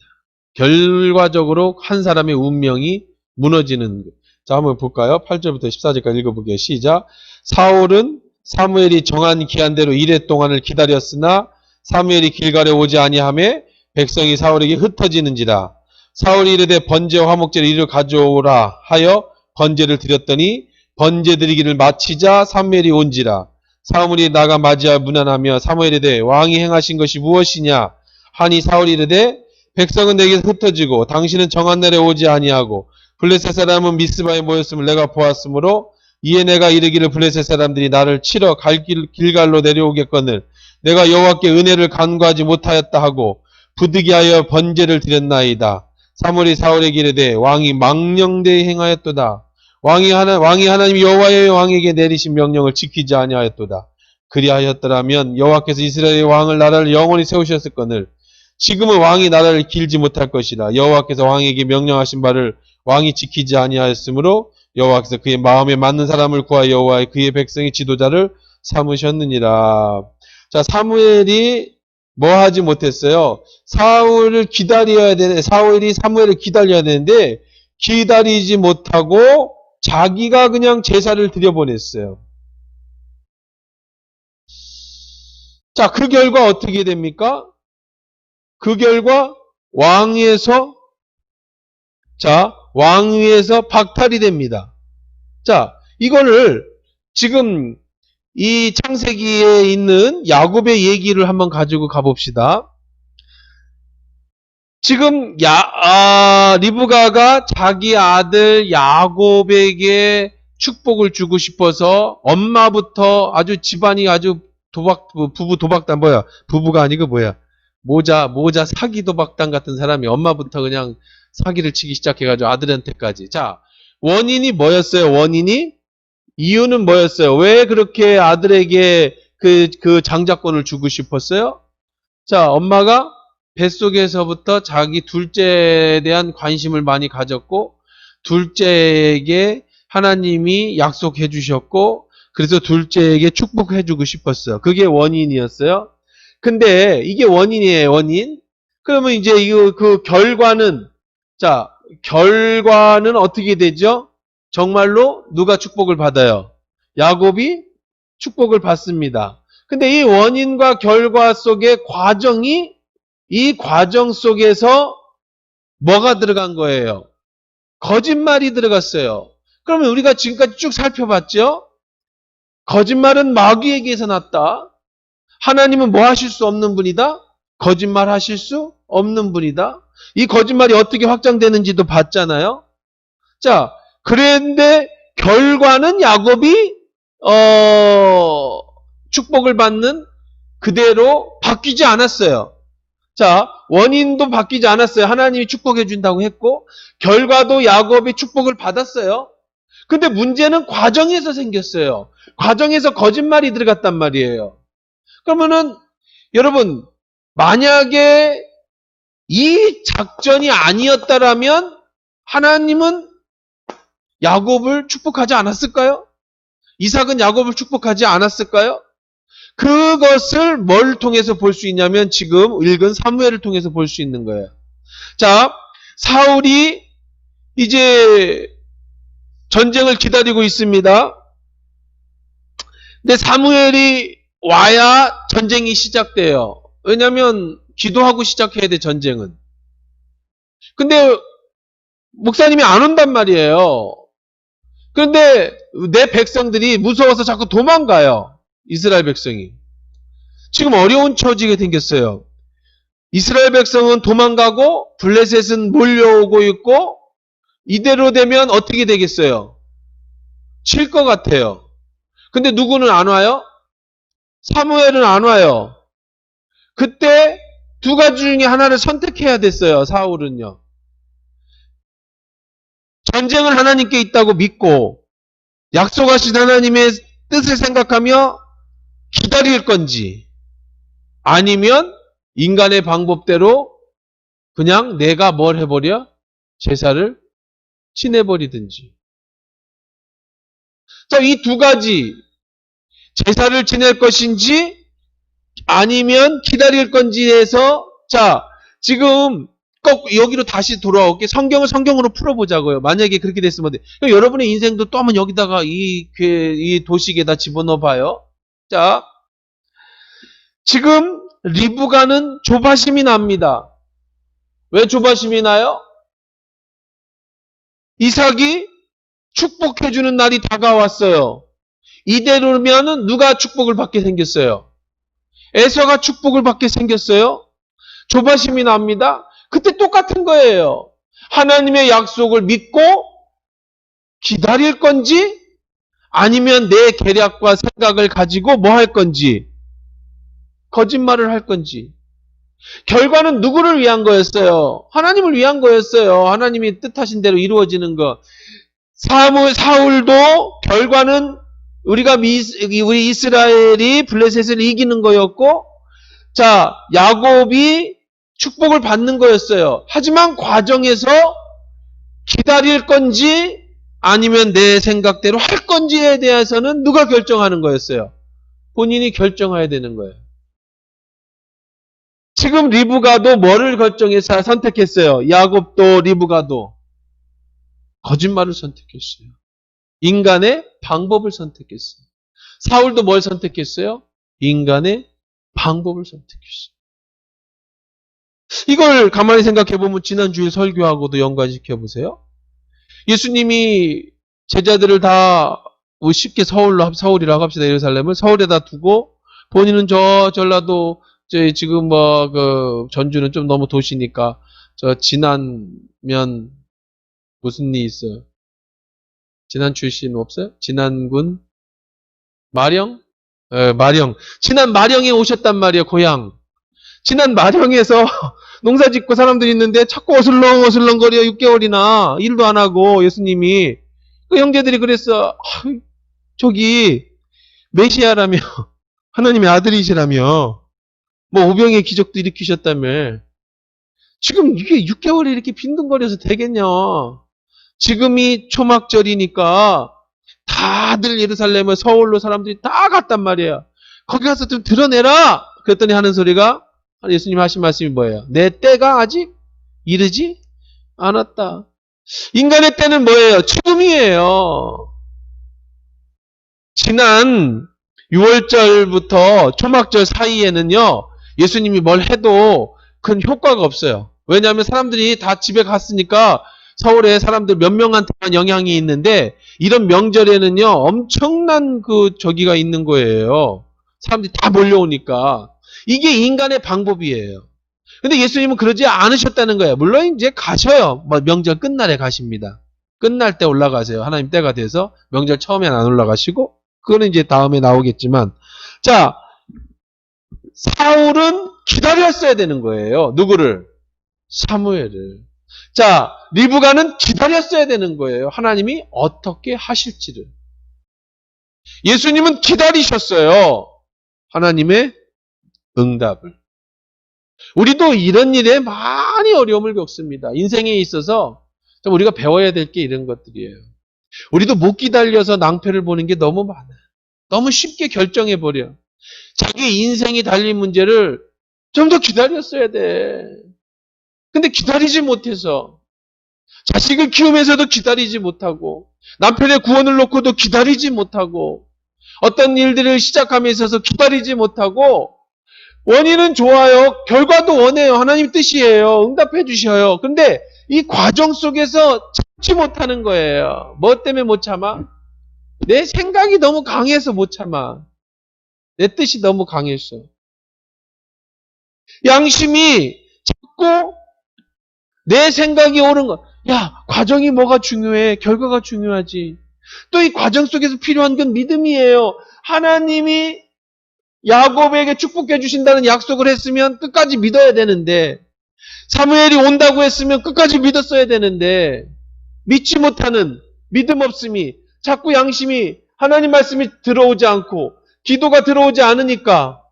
결과적으로 한 사람의 운명이 무너지는. 자, 한번 볼까요? 8절부터 14절까지 읽어보게요. 시작. 사울은 사무엘이 정한 기한대로 이레 동안을 기다렸으나 사무엘이 길갈에 오지 아니하매 백성이 사울에게 흩어지는지라. 사울이 이르되 번제와 화목제를 이리로 가져오라 하여 번제를 드렸더니 번제 드리기를 마치자 사무엘이 온지라. 사무엘이 나가 맞이하여 문안하며 사무엘에 대해 왕이 행하신 것이 무엇이냐 하니 사울이 이르되 백성은 내게서 흩어지고 당신은 정한 날에 오지 아니하고 블레셋 사람은 미스바에 모였음을 내가 보았으므로 이에 내가 이르기를 블레셋 사람들이 나를 치러 길갈로 내려오겠거늘 내가 여호와께 은혜를 간구하지 못하였다 하고 부득이하여 번제를 드렸나이다. 사무엘이 사울에게 이르되 왕이 망령되이 행하였도다. 왕이 하나님 여호와의 왕에게 내리신 명령을 지키지 아니하였도다. 그리하였더라면 여호와께서 이스라엘의 왕을 나라를 영원히 세우셨을거늘 지금은 왕이 나라를 길지 못할 것이라. 여호와께서 왕에게 명령하신 바를 왕이 지키지 아니하였으므로 여호와께서 그의 마음에 맞는 사람을 구하여 여호와의 그의 백성의 지도자를 삼으셨느니라. 자, 사무엘이 뭐 하지 못했어요? 사울이 사무엘을 기다려야 되는데 기다리지 못하고 자기가 그냥 제사를 드려보냈어요. 자, 그 결과 어떻게 됩니까? 그 결과 왕위에서 박탈이 됩니다. 자, 이거를 지금 이 창세기에 있는 야곱의 얘기를 한번 가지고 가봅시다. 지금 리브가가 자기 아들 야곱에게 축복을 주고 싶어서 엄마부터 아주 집안이 아주 부부 도박단 부부가 아니고 모자 사기 도박단 같은 사람이 엄마부터 그냥 사기를 치기 시작해가지고 아들한테까지. 자, 원인이 뭐였어요? 이유는 뭐였어요? 왜 그렇게 아들에게 그 장자권을 주고 싶었어요? 자, 엄마가 뱃속에서부터 자기 둘째에 대한 관심을 많이 가졌고, 둘째에게 하나님이 약속해 주셨고, 그래서 둘째에게 축복해 주고 싶었어요. 그게 원인이었어요. 근데 이게 원인이에요, 원인. 그러면 이제 그 결과는, 결과는 어떻게 되죠? 정말로 누가 축복을 받아요? 야곱이 축복을 받습니다. 근데 이 원인과 결과 속의 이 과정 속에서 뭐가 들어간 거예요? 거짓말이 들어갔어요. 그러면 우리가 지금까지 쭉 살펴봤죠? 거짓말은 마귀에게서 났다. 하나님은 뭐 하실 수 없는 분이다? 거짓말 하실 수 없는 분이다. 이 거짓말이 어떻게 확장되는지도 봤잖아요. 자, 그런데 결과는 야곱이 축복을 받는 그대로 바뀌지 않았어요. 자, 원인도 바뀌지 않았어요. 하나님이 축복해 준다고 했고 결과도 야곱이 축복을 받았어요. 근데 문제는 과정에서 생겼어요. 과정에서 거짓말이 들어갔단 말이에요. 그러면은 여러분, 만약에 이 작전이 아니었다라면 하나님은 야곱을 축복하지 않았을까요? 이삭은 야곱을 축복하지 않았을까요? 그것을 뭘 통해서 볼 수 있냐면 지금 읽은 사무엘을 통해서 볼 수 있는 거예요. 자, 사울이 이제 전쟁을 기다리고 있습니다. 근데 사무엘이 와야 전쟁이 시작돼요. 왜냐하면 기도하고 시작해야 돼, 전쟁은. 근데 목사님이 안 온단 말이에요. 그런데 내 백성들이 무서워서 자꾸 도망가요. 이스라엘 백성이. 지금 어려운 처지가 생겼어요. 이스라엘 백성은 도망가고 블레셋은 몰려오고 있고 이대로 되면 어떻게 되겠어요? 칠 것 같아요. 근데 누구는 안 와요? 사무엘은 안 와요. 그때 두 가지 중에 하나를 선택해야 됐어요. 사울은요. 전쟁은 하나님께 있다고 믿고 약속하신 하나님의 뜻을 생각하며 기다릴 건지 아니면 인간의 방법대로 그냥 내가 뭘 해버려? 제사를 지내버리든지. 자, 이 두 가지 제사를 지낼 것인지 아니면 기다릴 건지에서 자, 지금 꼭 여기로 다시 돌아올게. 성경을 성경으로 풀어보자고요. 만약에 그렇게 됐으면 여러분의 인생도 또 한번 여기다가 이 도식에다 집어넣어 봐요. 자, 지금 리브가는 조바심이 납니다. 왜 조바심이 나요? 이삭이 축복해주는 날이 다가왔어요. 이대로면 누가 축복을 받게 생겼어요? 에서가 축복을 받게 생겼어요. 조바심이 납니다. 그때 똑같은 거예요. 하나님의 약속을 믿고 기다릴 건지 아니면 내 계략과 생각을 가지고 뭐 할 건지 거짓말을 할 건지. 결과는 누구를 위한 거였어요? 하나님을 위한 거였어요. 하나님이 뜻하신 대로 이루어지는 거. 사울도 결과는 우리 이스라엘이 블레셋을 이기는 거였고, 자, 야곱이 축복을 받는 거였어요. 하지만 과정에서 기다릴 건지 아니면 내 생각대로 할 건지에 대해서는 누가 결정하는 거였어요? 본인이 결정해야 되는 거예요. 지금 리브가도 뭐를 결정해서 선택했어요? 야곱도 리브가도 거짓말을 선택했어요. 인간의 방법을 선택했어요. 사울도 뭘 선택했어요? 인간의 방법을 선택했어요. 이걸 가만히 생각해 보면 지난주에 설교하고도 연관시켜 보세요. 예수님이 제자들을 다 쉽게 서울이라고 합시다. 예루살렘을 서울에다 두고 본인은 저 전라도 지금 전주는 좀 너무 도시니까 저 진안면 무슨 리 있어요? 진안 출신 없어요? 진안군 마령? 마령. 진안 마령에 오셨단 말이에요. 고향. 진안 마령에서 농사 짓고 사람들이 있는데 자꾸 어슬렁어슬렁거려 6개월이나 일도 안 하고 예수님이 그 형제들이 그랬어. 저기 메시아라며 하나님의 아들이시라며 뭐 오병의 기적도 일으키셨다며 지금 이게 6개월이 이렇게 빈둥거려서 되겠냐. 지금이 초막절이니까 다들 예루살렘을 서울로 사람들이 다 갔단 말이에요. 거기 가서 좀 드러내라. 그랬더니 하는 소리가 예수님 하신 말씀이 뭐예요? 내 때가 아직 이르지 않았다. 인간의 때는 뭐예요? 지금이에요. 지난 6월절부터 초막절 사이에는요. 예수님이 뭘 해도 큰 효과가 없어요. 왜냐하면 사람들이 다 집에 갔으니까 서울에 사람들 몇 명한테만 영향이 있는데 이런 명절에는요. 엄청난 저기가 있는 거예요. 사람들이 다 몰려오니까. 이게 인간의 방법이에요. 근데 예수님은 그러지 않으셨다는 거예요. 물론 이제 가셔요. 명절 끝날에 가십니다. 끝날 때 올라가세요. 하나님 때가 돼서 명절 처음엔 안 올라가시고 그거는 이제 다음에 나오겠지만 자 사울은 기다렸어야 되는 거예요. 누구를? 사무엘을. 자 리브가는 기다렸어야 되는 거예요. 하나님이 어떻게 하실지를. 예수님은 기다리셨어요. 하나님의 응답을. 우리도 이런 일에 많이 어려움을 겪습니다. 인생에 있어서 우리가 배워야 될 게 이런 것들이에요. 우리도 못 기다려서 낭패를 보는 게 너무 많아요. 너무 쉽게 결정해버려. 자기 인생이 달린 문제를 좀 더 기다렸어야 돼. 근데 기다리지 못해서 자식을 키우면서도 기다리지 못하고 남편의 구원을 놓고도 기다리지 못하고 어떤 일들을 시작함에 있어서 기다리지 못하고 원인은 좋아요. 결과도 원해요. 하나님 뜻이에요. 응답해 주셔요. 근데 이 과정 속에서 참지 못하는 거예요. 뭐 때문에 못 참아? 내 생각이 너무 강해서 못 참아. 내 뜻이 너무 강했어. 양심이 자꾸 내 생각이 옳은 거. 야, 과정이 뭐가 중요해? 결과가 중요하지. 또 이 과정 속에서 필요한 건 믿음이에요. 하나님이 야곱에게 축복해 주신다는 약속을 했으면 끝까지 믿어야 되는데, 사무엘이 온다고 했으면 끝까지 믿었어야 되는데, 믿지 못하는 믿음 없음이 자꾸 양심이 하나님 말씀이 들어오지 않고 기도가 들어오지 않으니까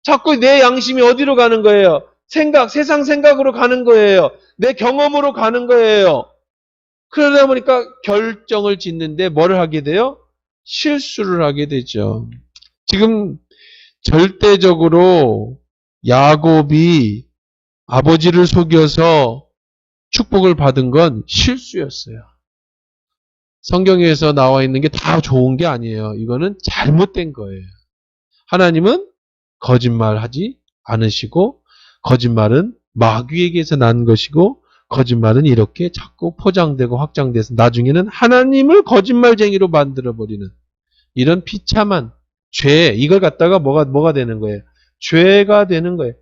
자꾸 내 양심이 어디로 가는 거예요? 세상 생각으로 가는 거예요. 내 경험으로 가는 거예요. 그러다 보니까 결정을 짓는데 뭐를 하게 돼요? 실수를 하게 되죠. 지금 절대적으로 야곱이 아버지를 속여서 축복을 받은 건 실수였어요. 성경에서 나와 있는 게 다 좋은 게 아니에요. 이거는 잘못된 거예요. 하나님은 거짓말하지 않으시고 거짓말은 마귀에게서 난 것이고 거짓말은 이렇게 자꾸 포장되고 확장돼서 나중에는 하나님을 거짓말쟁이로 만들어버리는 이런 비참한 죄, 이걸 갖다가 뭐가 되는 거예요? 죄가 되는 거예요.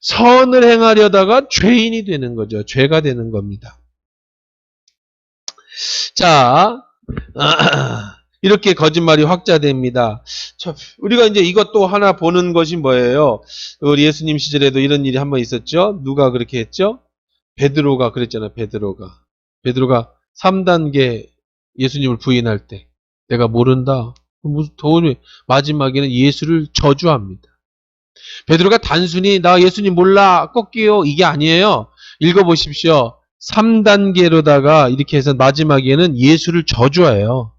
선을 행하려다가 죄인이 되는 거죠. 죄가 되는 겁니다. 자, 이렇게 거짓말이 확자됩니다. 우리가 이제 이것도 하나 보는 것이 뭐예요? 우리 예수님 시절에도 이런 일이 한번 있었죠? 누가 그렇게 했죠? 베드로가 그랬잖아요. 베드로가 3단계 예수님을 부인할 때 내가 모른다. 무슨 도움이 마지막에는 예수를 저주합니다. 베드로가 단순히 나 예수님 몰라 꺾기요 이게 아니에요. 읽어보십시오. 3단계로다가 이렇게 해서 마지막에는 예수를 저주해요.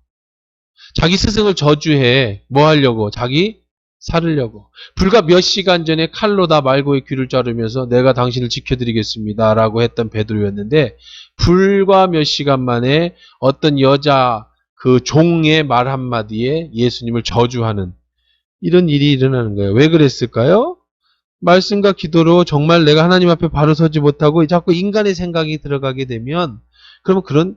자기 스승을 저주해. 뭐 하려고? 자기 살으려고. 불과 몇 시간 전에 칼로 다 말고의 귀를 자르면서 내가 당신을 지켜드리겠습니다 라고 했던 베드로였는데 불과 몇 시간 만에 어떤 여자 그 종의 말 한마디에 예수님을 저주하는 이런 일이 일어나는 거예요. 왜 그랬을까요? 말씀과 기도로 정말 내가 하나님 앞에 바로 서지 못하고 자꾸 인간의 생각이 들어가게 되면 그러면 그런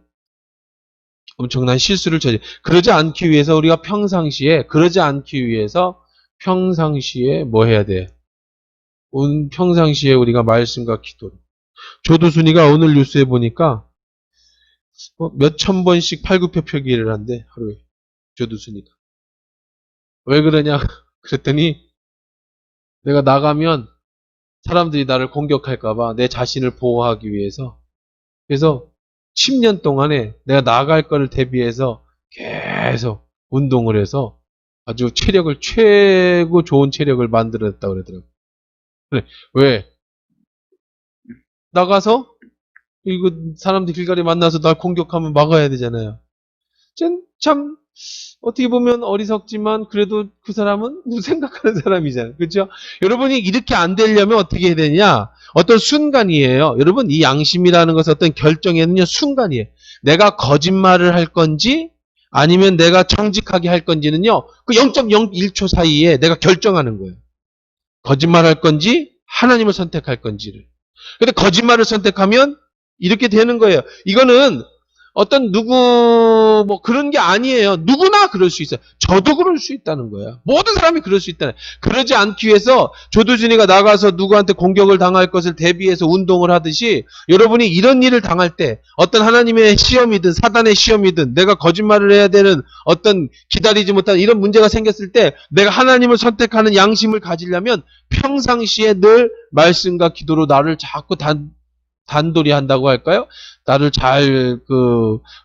엄청난 실수를 그러지 않기 위해서 우리가 평상시에 뭐 해야 돼? 평상시에 우리가 말씀과 기도로. 조두순이가 오늘 뉴스에 보니까 몇천 번씩 팔굽혀펴기를 한대 하루에. 조두순이가. 왜 그러냐? 그랬더니 내가 나가면 사람들이 나를 공격할까봐 내 자신을 보호하기 위해서 그래서 10년 동안에 내가 나갈 거를 대비해서 계속 운동을 해서 아주 최고 좋은 체력을 만들었다고 그러더라고요. 그래, 왜? 나가서 이거 사람들 길거리 만나서 날 공격하면 막아야 되잖아요. 참 어떻게 보면 어리석지만 그래도 그 사람은 생각하는 사람이잖아요. 그렇죠? 여러분이 이렇게 안 되려면 어떻게 해야 되냐? 어떤 순간이에요. 여러분 이 양심이라는 것은 어떤 결정에는요 순간이에요. 내가 거짓말을 할 건지 아니면 내가 정직하게 할 건지는요 그 0.01초 사이에 내가 결정하는 거예요. 거짓말할 건지 하나님을 선택할 건지를. 근데 거짓말을 선택하면 이렇게 되는 거예요. 이거는 어떤 뭐 그런 게 아니에요. 누구나 그럴 수 있어요. 저도 그럴 수 있다는 거예요. 모든 사람이 그럴 수 있다는 거예요. 그러지 않기 위해서 조두순이가 나가서 누구한테 공격을 당할 것을 대비해서 운동을 하듯이 여러분이 이런 일을 당할 때 어떤 하나님의 시험이든 사단의 시험이든 내가 거짓말을 해야 되는 어떤 기다리지 못한 이런 문제가 생겼을 때 내가 하나님을 선택하는 양심을 가지려면 평상시에 늘 말씀과 기도로 나를 자꾸 단돌이 한다고 할까요? 나를 잘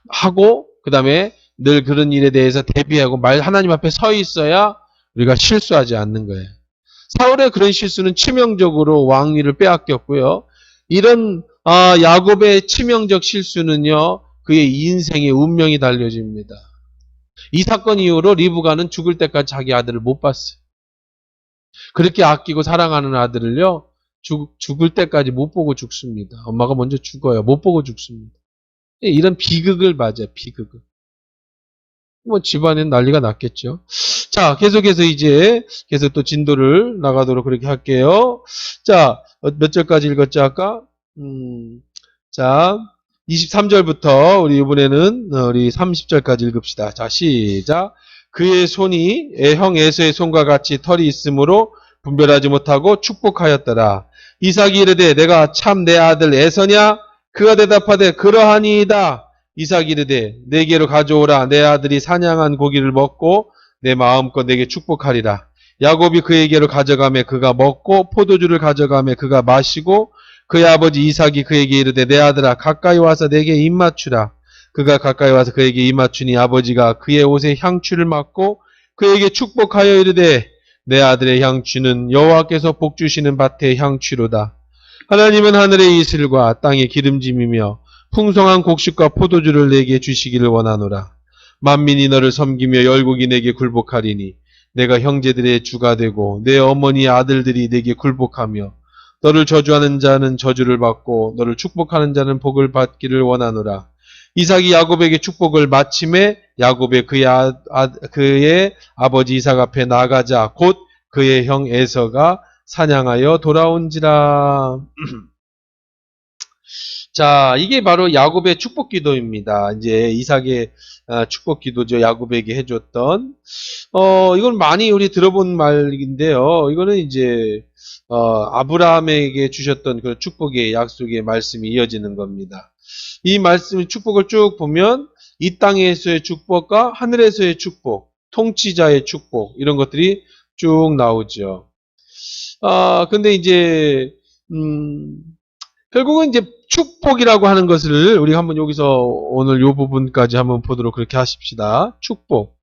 하고 그다음에 늘 그런 일에 대해서 대비하고 하나님 앞에 서 있어야 우리가 실수하지 않는 거예요. 사울의 그런 실수는 치명적으로 왕위를 빼앗겼고요. 이런 야곱의 치명적 실수는요. 그의 인생의 운명이 달려집니다. 이 사건 이후로 리브가는 죽을 때까지 자기 아들을 못 봤어요. 그렇게 아끼고 사랑하는 아들을요, 죽을 때까지 못 보고 죽습니다. 엄마가 먼저 죽어요. 못 보고 죽습니다. 이런 비극을 맞아요, 비극을. 뭐 집안엔 난리가 났겠죠. 자, 계속해서 이제 계속 또 진도를 나가도록 그렇게 할게요. 자, 몇 절까지 읽었죠, 아까? 자, 23절부터 우리 이번에는 우리 30절까지 읽읍시다. 자, 시작. 그의 손이 형 에서의 손과 같이 털이 있으므로 분별하지 못하고 축복하였더라. 이삭이 이르되 내가 참 내 아들 에서냐? 그가 대답하되 그러하니이다. 이삭이 이르되 내게로 가져오라. 내 아들이 사냥한 고기를 먹고 내 마음껏 내게 축복하리라. 야곱이 그에게로 가져가매 그가 먹고 포도주를 가져가매 그가 마시고 그의 아버지 이삭이 그에게 이르되 내 아들아 가까이 와서 내게 입 맞추라. 그가 가까이 와서 그에게 입 맞추니 아버지가 그의 옷에 향취를 맡고 그에게 축복하여 이르되 내 아들의 향취는 여호와께서 복 주시는 밭의 향취로다. 하나님은 하늘의 이슬과 땅의 기름짐이며 풍성한 곡식과 포도주를 내게 주시기를 원하노라. 만민이 너를 섬기며 열국이 내게 굴복하리니 내가 형제들의 주가 되고 내 어머니의 아들들이 내게 굴복하며 너를 저주하는 자는 저주를 받고 너를 축복하는 자는 복을 받기를 원하노라. 이삭이 야곱에게 축복을 마침에 야곱의 그의 아버지 이삭 앞에 나가자 곧 그의 형 에서가 사냥하여 돌아온지라. 자, 이게 바로 야곱의 축복 기도입니다. 이제 이삭의 축복 기도죠. 야곱에게 해줬던. 이건 많이 우리 들어본 말인데요. 이거는 이제 아브라함에게 주셨던 그 축복의 약속의 말씀이 이어지는 겁니다. 이 말씀, 축복을 쭉 보면 이 땅에서의 축복과 하늘에서의 축복, 통치자의 축복, 이런 것들이 쭉 나오죠. 근데 이제, 결국은 이제 축복이라고 하는 것을 우리가 한번 여기서 오늘 이 부분까지 한번 보도록 그렇게 하십시다. 축복.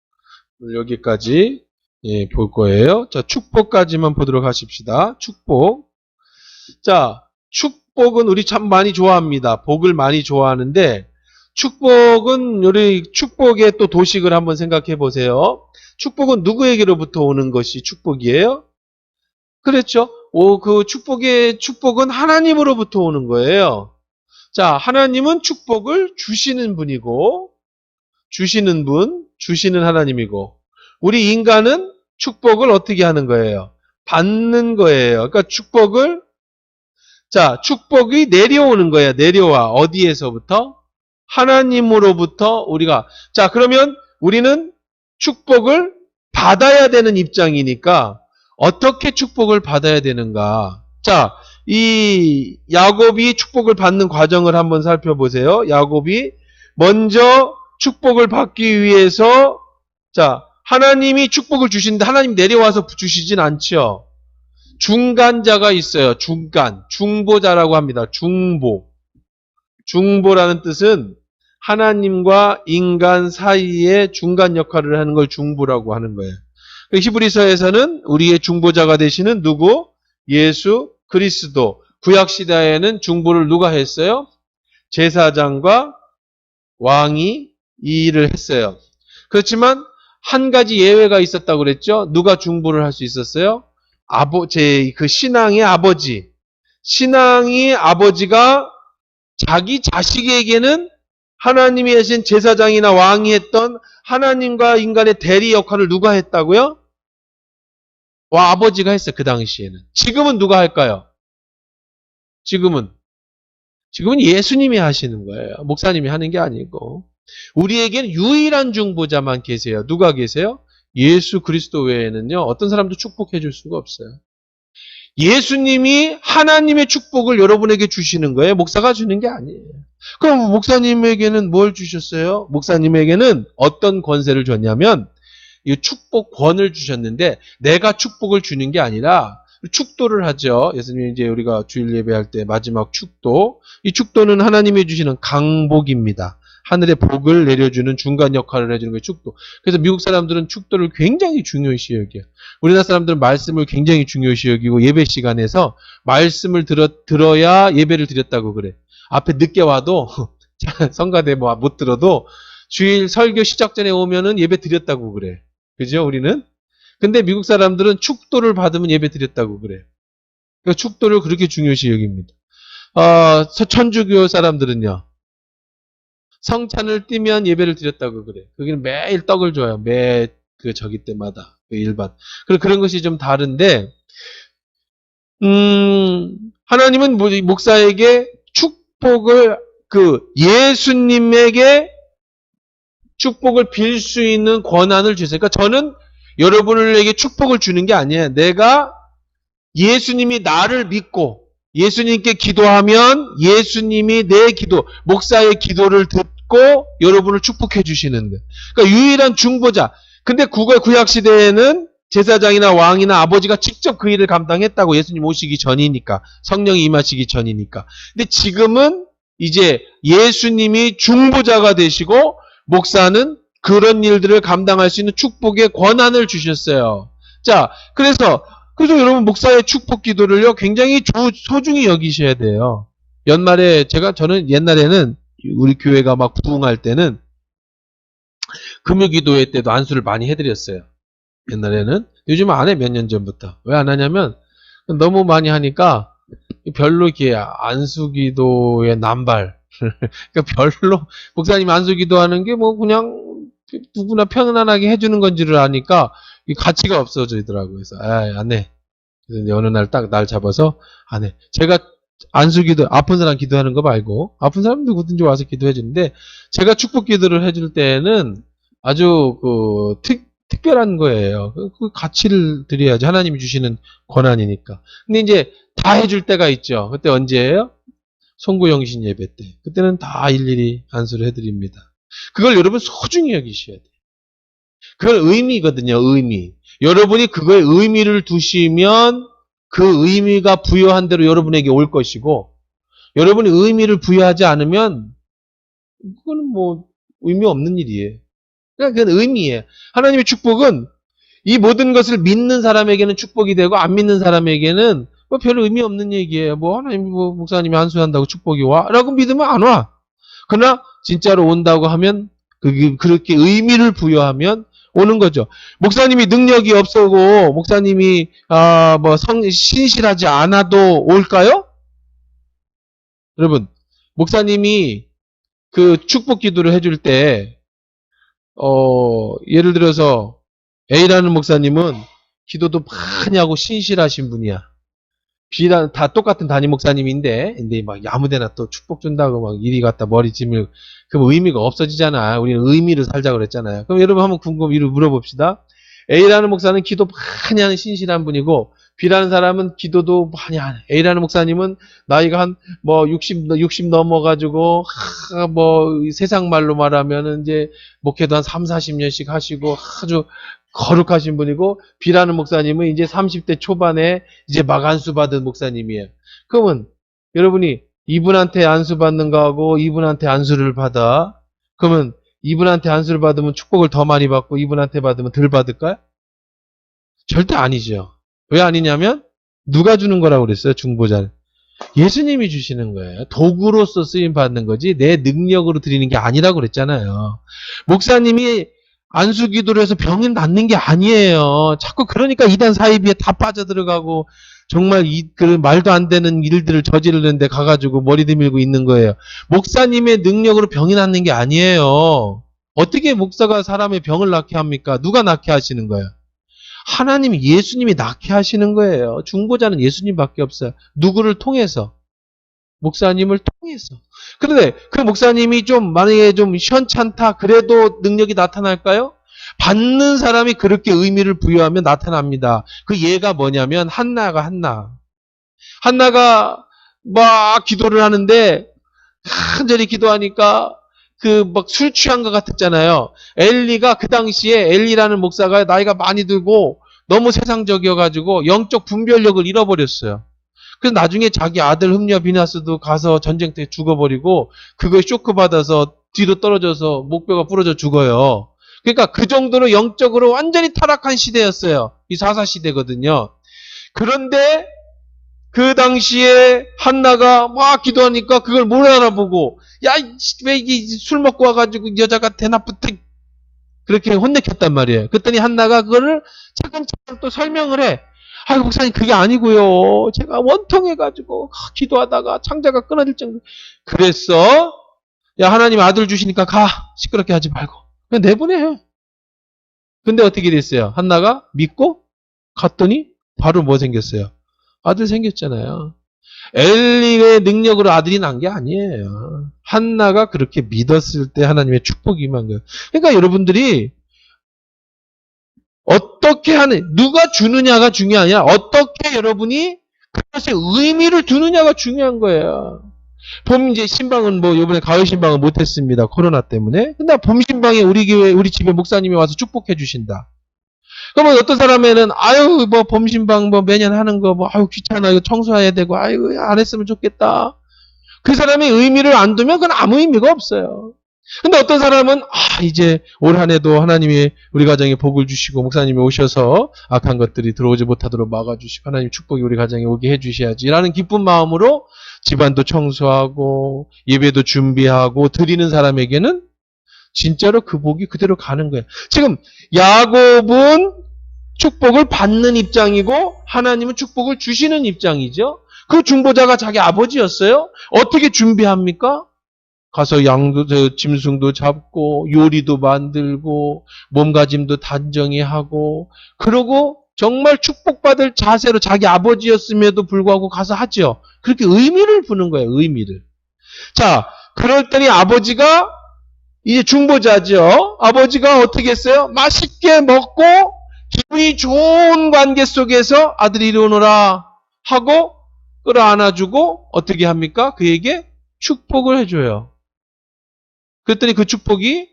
여기까지 볼 거예요. 자, 축복까지만 보도록 하십시다. 축복. 자, 축복은 우리 참 많이 좋아합니다. 복을 많이 좋아하는데 축복은 우리 축복의 또 도식을 한번 생각해 보세요. 축복은 누구에게로부터 오는 것이 축복이에요? 그렇죠? 그 축복은 하나님으로부터 오는 거예요. 자, 하나님은 축복을 주시는 분이고, 주시는 하나님이고, 우리 인간은 축복을 어떻게 하는 거예요? 받는 거예요. 그러니까 축복이 내려오는 거예요. 내려와. 어디에서부터? 하나님으로부터 자, 그러면 우리는 축복을 받아야 되는 입장이니까, 어떻게 축복을 받아야 되는가? 자, 이 야곱이 축복을 받는 과정을 한번 살펴보세요. 야곱이 먼저 축복을 받기 위해서 자, 하나님이 축복을 주시는데 하나님 내려와서 주시진 않죠. 중간자가 있어요. 중보자라고 합니다. 중보라는 뜻은 하나님과 인간 사이에 중간 역할을 하는 걸 중보라고 하는 거예요. 히브리서에서는 우리의 중보자가 되시는 누구? 예수 그리스도. 구약시대에는 중보를 누가 했어요? 제사장과 왕이 이 일을 했어요. 그렇지만 한 가지 예외가 있었다고 그랬죠? 누가 중보를 할 수 있었어요? 그 신앙의 아버지. 신앙의 아버지가 자기 자식에게는 하나님이 하신 제사장이나 왕이 했던 하나님과 인간의 대리 역할을 누가 했다고요? 아버지가 했어요. 그 당시에는. 지금은 누가 할까요? 지금은 예수님이 하시는 거예요. 목사님이 하는 게 아니고. 우리에게는 유일한 중보자만 계세요. 누가 계세요? 예수 그리스도 외에는요. 어떤 사람도 축복해 줄 수가 없어요. 예수님이 하나님의 축복을 여러분에게 주시는 거예요. 목사가 주는 게 아니에요. 그럼 목사님에게는 뭘 주셨어요? 목사님에게는 어떤 권세를 줬냐면 이 축복권을 주셨는데 내가 축복을 주는 게 아니라 축도를 하죠. 예수님이 이제 우리가 주일 예배할 때 마지막 축도. 이 축도는 하나님이 주시는 강복입니다. 하늘의 복을 내려주는 중간 역할을 해주는 게 축도. 그래서 미국 사람들은 축도를 굉장히 중요시 여겨요. 우리나라 사람들은 말씀을 굉장히 중요시 여기고 예배 시간에서 말씀을 들어야 예배를 드렸다고 그래. 앞에 늦게 와도 성가대 못 들어도 주일 설교 시작 전에 오면은 예배 드렸다고 그래. 그죠? 우리는? 근데 미국 사람들은 축도를 받으면 예배 드렸다고 그래요. 그러니까 축도를 그렇게 중요시 여깁니다. 천주교 사람들은요. 성찬을 띠면 예배를 드렸다고 그래요. 거기는 매일 떡을 줘요. 매 저기 때마다. 그 일반. 그런 것이 좀 다른데, 하나님은 목사에게 축복을, 예수님에게 축복을 빌 수 있는 권한을 주세요. 그러니까 저는 여러분에게 축복을 주는 게 아니에요. 내가 예수님이 나를 믿고 예수님께 기도하면 예수님이 내 기도, 목사의 기도를 듣고 여러분을 축복해 주시는데. 그러니까 유일한 중보자. 근데 구약 시대에는 제사장이나 왕이나 아버지가 직접 그 일을 감당했다고. 예수님 오시기 전이니까. 성령이 임하시기 전이니까. 근데 지금은 이제 예수님이 중보자가 되시고 목사는 그런 일들을 감당할 수 있는 축복의 권한을 주셨어요. 자, 그래서 여러분 목사의 축복 기도를요 굉장히 소중히 여기셔야 돼요. 연말에 저는 옛날에는 우리 교회가 막 부흥할 때는 금요기도회 때도 안수를 많이 해드렸어요. 옛날에는. 요즘은 안 해. 몇 년 전부터. 왜 안 하냐면 너무 많이 하니까 별로 이렇게 안수기도의 남발. 그러니까 별로 목사님 안수기도하는 게 뭐 그냥 누구나 편안하게 해주는 건지를 아니까 이 가치가 없어지더라고요. 그래서 안 해. 그래서 어느 날 딱 날 잡아서 안 해. 제가 안수기도 아픈 사람 기도하는 거 말고 아픈 사람 누구든지 와서 기도해 주는데 제가 축복 기도를 해줄 때는 아주 특별한 거예요. 그 가치를 드려야지. 하나님이 주시는 권한이니까. 근데 이제 다 해줄 때가 있죠. 그때 언제예요? 송구영신 예배 때. 그때는 다 일일이 안수를 해드립니다. 그걸 여러분 소중히 여기셔야 돼요. 그걸 의미거든요. 의미. 여러분이 그거에 의미를 두시면 그 의미가 부여한 대로 여러분에게 올 것이고, 여러분이 의미를 부여하지 않으면 그거는 뭐 의미 없는 일이에요. 그건 의미예요. 하나님의 축복은 이 모든 것을 믿는 사람에게는 축복이 되고 안 믿는 사람에게는 뭐 별 의미 없는 얘기예요. 뭐 하나님 목사님이 안수한다고 축복이 와? 라고 믿으면 안 와. 그러나 진짜로 온다고 하면 그렇게 의미를 부여하면 오는 거죠. 목사님이 능력이 없어고 목사님이 신실하지 않아도 올까요? 여러분, 목사님이 그 축복 기도를 해줄 때 예를 들어서 A라는 목사님은 기도도 많이 하고 신실하신 분이야. B라는 다 똑같은 담임 목사님인데 막 아무데나 또 축복 준다고 막 이리 갔다 머리 찜을 그럼 의미가 없어지잖아. 우리는 의미를 살자고 그랬잖아요. 그럼 여러분 한번 이를 물어봅시다. A라는 목사는 기도 많이 하는 신실한 분이고 B라는 사람은 기도도 많이 하는. A라는 목사님은 나이가 한 60 넘어가지고 세상 말로 말하면은 이제 목회도 한 3, 40년씩 하시고 아주 거룩하신 분이고 B라는 목사님은 이제 30대 초반에 이제 막 안수 받은 목사님이에요. 그러면 여러분이 이분한테 안수 받는 거하고 이분한테 안수를 받아. 그러면 이분한테 안수를 받으면 축복을 더 많이 받고 이분한테 받으면 덜 받을까요? 절대 아니죠. 왜 아니냐면 누가 주는 거라고 그랬어요? 중보자는. 예수님이 주시는 거예요. 도구로서 쓰임 받는 거지 내 능력으로 드리는 게 아니라고 그랬잖아요. 목사님이 안수 기도를 해서 병이 낫는 게 아니에요. 자꾸 그러니까 이단 사이비에 다 빠져들어가고 정말 그 말도 안 되는 일들을 저지르는데 가가지고 머리 들밀고 있는 거예요. 목사님의 능력으로 병이 낫는 게 아니에요. 어떻게 목사가 사람의 병을 낫게 합니까? 누가 낫게 하시는 거예요? 하나님이 예수님이 낫게 하시는 거예요. 중보자는 예수님밖에 없어요. 누구를 통해서? 목사님을 통해서. 그런데 그 목사님이 만약에 좀 시원찮다 그래도 능력이 나타날까요? 받는 사람이 그렇게 의미를 부여하면 나타납니다. 그 예가 뭐냐면 한나가 막 기도를 하는데 간절히 기도하니까 막 술 취한 것 같았잖아요. 엘리가 그 당시에 엘리라는 목사가 나이가 많이 들고 너무 세상적이어가지고 영적 분별력을 잃어버렸어요. 그래서 나중에 자기 아들 흠냐 비나스도 가서 전쟁터에 죽어버리고 그거에 쇼크 받아서 뒤로 떨어져서 목뼈가 부러져 죽어요. 그러니까 그 정도로 영적으로 완전히 타락한 시대였어요. 이 사사 시대거든요. 그런데 그 당시에 한나가 막 기도하니까 그걸 못 알아보고 야, 왜 이게 술 먹고 와가지고 여자가 대낮부터 그렇게 혼내켰단 말이에요. 그랬더니 한나가 그거를 차근차근 또 설명을 해. 아유, 목사님, 그게 아니고요. 제가 원통해가지고, 기도하다가 창자가 끊어질 정도. 그랬어? 야, 하나님 아들 주시니까 가. 시끄럽게 하지 말고. 그냥 내보내. 근데 어떻게 됐어요? 한나가 믿고 갔더니 바로 뭐 생겼어요? 아들 생겼잖아요. 엘리의 능력으로 아들이 난 게 아니에요. 한나가 그렇게 믿었을 때 하나님의 축복이 임한 거예요. 그러니까 여러분들이 어떻게 하는, 누가 주느냐가 중요하냐, 어떻게 여러분이 그것에 의미를 두느냐가 중요한 거예요. 봄 이제 신방은 뭐 이번에 가을 신방은 못했습니다. 코로나 때문에. 근데 봄 신방에 우리 교회, 우리 집에 목사님이 와서 축복해 주신다. 그러면 어떤 사람에는 아유 뭐 봄 신방 뭐 매년 하는 거 뭐 아유 귀찮아 이거 청소해야 되고 아유 안 했으면 좋겠다. 그 사람의 의미를 안 두면 그건 아무 의미가 없어요. 근데 어떤 사람은 이제 올 한 해도 하나님이 우리 가정에 복을 주시고 목사님이 오셔서 악한 것들이 들어오지 못하도록 막아주시고 하나님 축복이 우리 가정에 오게 해주셔야지 라는 기쁜 마음으로 집안도 청소하고 예배도 준비하고 드리는 사람에게는 진짜로 그 복이 그대로 가는 거예요. 지금 야곱은 축복을 받는 입장이고 하나님은 축복을 주시는 입장이죠. 그 중보자가 자기 아버지였어요. 어떻게 준비합니까? 가서 양도 짐승도 잡고 요리도 만들고 몸가짐도 단정히 하고 그러고 정말 축복받을 자세로 자기 아버지였음에도 불구하고 가서 하죠. 그렇게 의미를 부는 거예요. 의미를. 자, 그랬더니 아버지가 이제 중보자죠. 아버지가 어떻게 했어요? 맛있게 먹고 기분이 좋은 관계 속에서 아들이 이리 오너라 하고 끌어안아주고 어떻게 합니까? 그에게 축복을 해줘요. 그랬더니 그 축복이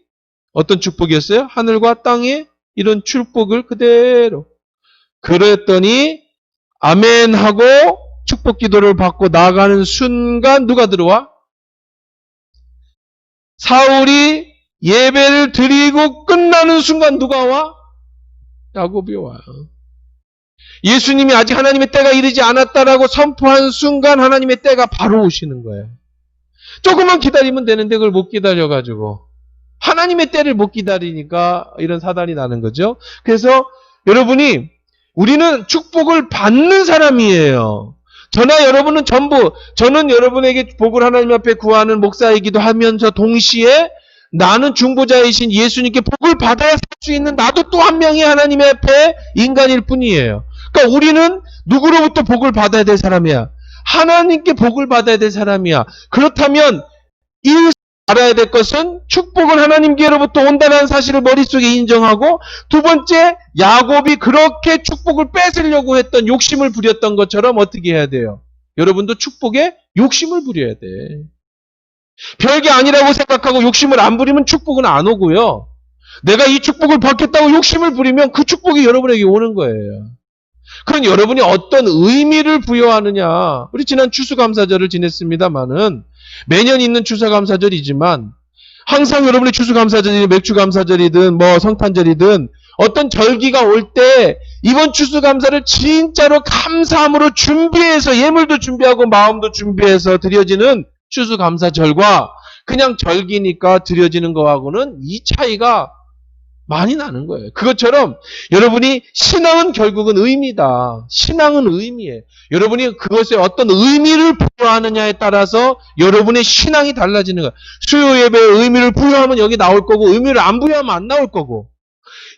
어떤 축복이었어요? 하늘과 땅에 이런 축복을 그대로. 그랬더니 아멘 하고 축복 기도를 받고 나가는 순간 누가 들어와? 사울이 예배를 드리고 끝나는 순간 누가 와? 야곱이 와요. 예수님이 아직 하나님의 때가 이르지 않았다라고 선포한 순간 하나님의 때가 바로 오시는 거예요. 조금만 기다리면 되는데 그걸 못 기다려가지고 하나님의 때를 못 기다리니까 이런 사단이 나는 거죠. 그래서 여러분이 우리는 축복을 받는 사람이에요. 저나 여러분은 전부 저는 여러분에게 복을 하나님 앞에 구하는 목사이기도 하면서 동시에 나는 중보자이신 예수님께 복을 받아야 살 수 있는 나도 또 한 명의 하나님의 앞에 인간일 뿐이에요. 그러니까 우리는 누구로부터 복을 받아야 될 사람이야? 하나님께 복을 받아야 될 사람이야. 그렇다면 이 알아야 될 것은 축복은 하나님께로부터 온다는 사실을 머릿속에 인정하고 두 번째 야곱이 그렇게 축복을 뺏으려고 했던 욕심을 부렸던 것처럼 어떻게 해야 돼요? 여러분도 축복에 욕심을 부려야 돼. 별게 아니라고 생각하고 욕심을 안 부리면 축복은 안 오고요. 내가 이 축복을 받겠다고 욕심을 부리면 그 축복이 여러분에게 오는 거예요. 그럼 여러분이 어떤 의미를 부여하느냐. 우리 지난 추수감사절을 지냈습니다마는 매년 있는 추수감사절이지만 항상 여러분의 추수감사절이든 맥주감사절이든 뭐 성탄절이든 어떤 절기가 올 때 이번 추수감사를 진짜로 감사함으로 준비해서 예물도 준비하고 마음도 준비해서 드려지는 추수감사절과 그냥 절기니까 드려지는 거하고는 이 차이가 많이 나는 거예요. 그것처럼 여러분이 신앙은 결국은 의미다. 신앙은 의미예요. 여러분이 그것에 어떤 의미를 부여하느냐에 따라서 여러분의 신앙이 달라지는 거예요. 수요 예배에 의미를 부여하면 여기 나올 거고 의미를 안 부여하면 안 나올 거고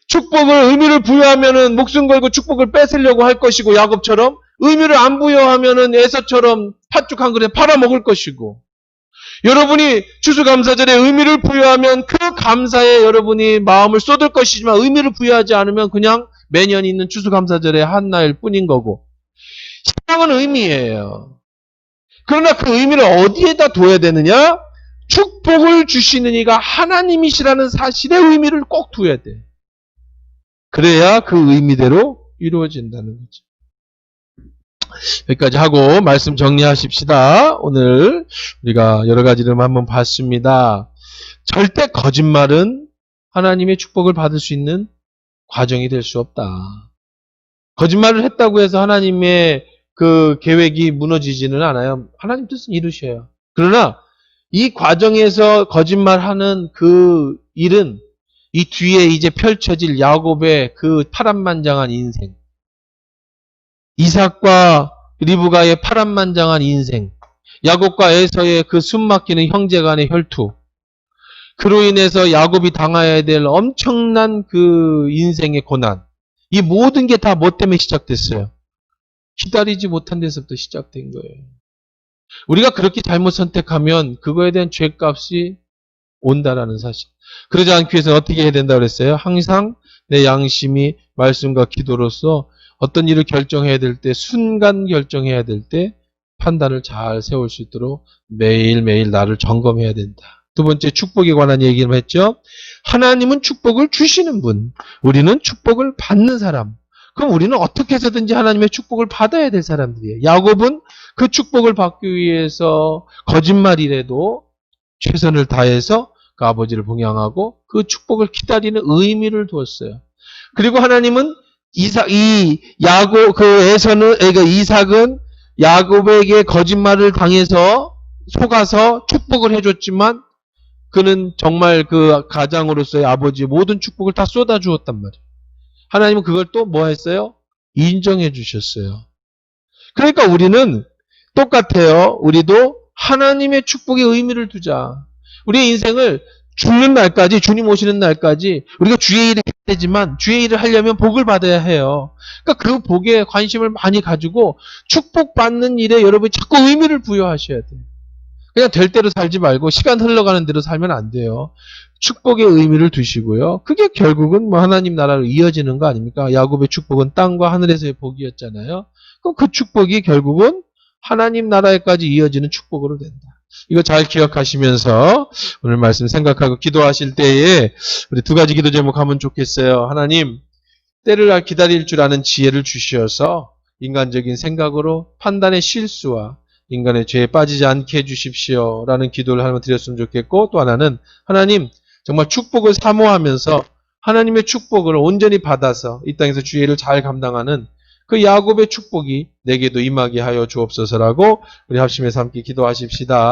축복을 의미를 부여하면은 목숨 걸고 축복을 뺏으려고 할 것이고 야곱처럼 의미를 안 부여하면은 에서처럼 팥죽 한 그릇 팔아먹을 것이고 여러분이 추수감사절에 의미를 부여하면 그 감사에 여러분이 마음을 쏟을 것이지만 의미를 부여하지 않으면 그냥 매년 있는 추수감사절의 한 날 뿐인 거고 신앙은 의미예요. 그러나 그 의미를 어디에다 둬야 되느냐? 축복을 주시는 이가 하나님이시라는 사실의 의미를 꼭 둬야 돼. 그래야 그 의미대로 이루어진다는 거죠. 여기까지 하고 말씀 정리하십시다. 오늘 우리가 여러 가지를 한번 봤습니다. 절대 거짓말은 하나님의 축복을 받을 수 있는 과정이 될 수 없다. 거짓말을 했다고 해서 하나님의 그 계획이 무너지지는 않아요. 하나님 뜻은 이루셔요. 그러나 이 과정에서 거짓말하는 그 일은 이 뒤에 이제 펼쳐질 야곱의 그 파란만장한 인생, 이삭과 리브가의 파란만장한 인생, 야곱과 에서의 그 숨막히는 형제간의 혈투, 그로 인해서 야곱이 당해야 될 엄청난 그 인생의 고난, 이 모든 게 다 뭐 때문에 시작됐어요? 기다리지 못한 데서부터 시작된 거예요. 우리가 그렇게 잘못 선택하면 그거에 대한 죄값이 온다라는 사실. 그러지 않기 위해서 어떻게 해야 된다고 그랬어요? 항상 내 양심이 말씀과 기도로서 어떤 일을 결정해야 될 때, 순간 결정해야 될 때 판단을 잘 세울 수 있도록 매일매일 나를 점검해야 된다. 두 번째, 축복에 관한 얘기를 했죠. 하나님은 축복을 주시는 분, 우리는 축복을 받는 사람. 그럼 우리는 어떻게 해서든지 하나님의 축복을 받아야 될 사람들이에요. 야곱은 그 축복을 받기 위해서 거짓말이라도 최선을 다해서 그 아버지를 봉양하고 그 축복을 기다리는 의미를 두었어요. 그리고 하나님은 이삭은 야곱에게 거짓말을 당해서 속아서 축복을 해줬지만 그는 정말 그 가장으로서의 아버지의 모든 축복을 다 쏟아 주었단 말이에요. 하나님은 그걸 또 뭐 했어요? 인정해 주셨어요. 그러니까 우리는 똑같아요. 우리도 하나님의 축복의 의미를 두자. 우리의 인생을 죽는 날까지, 주님 오시는 날까지 우리가 주의 일을 해야 되지만 주의 일을 하려면 복을 받아야 해요. 그러니까 그 복에 관심을 많이 가지고 축복받는 일에 여러분이 자꾸 의미를 부여하셔야 돼요. 그냥 될 대로 살지 말고 시간 흘러가는 대로 살면 안 돼요. 축복의 의미를 두시고요. 그게 결국은 뭐 하나님 나라로 이어지는 거 아닙니까? 야곱의 축복은 땅과 하늘에서의 복이었잖아요. 그럼 그 축복이 결국은 하나님 나라에까지 이어지는 축복으로 된다. 이거 잘 기억하시면서 오늘 말씀 생각하고 기도하실 때에 우리 두 가지 기도 제목 하면 좋겠어요. 하나님, 때를 기다릴 줄 아는 지혜를 주시어서 인간적인 생각으로 판단의 실수와 인간의 죄에 빠지지 않게 해주십시오 라는 기도를 한번 드렸으면 좋겠고, 또 하나는 하나님 정말 축복을 사모하면서 하나님의 축복을 온전히 받아서 이 땅에서 주의 일을 잘 감당하는 그 야곱의 축복이 내게도 임하게 하여 주옵소서라고 우리 합심해서 함께 기도하십시다.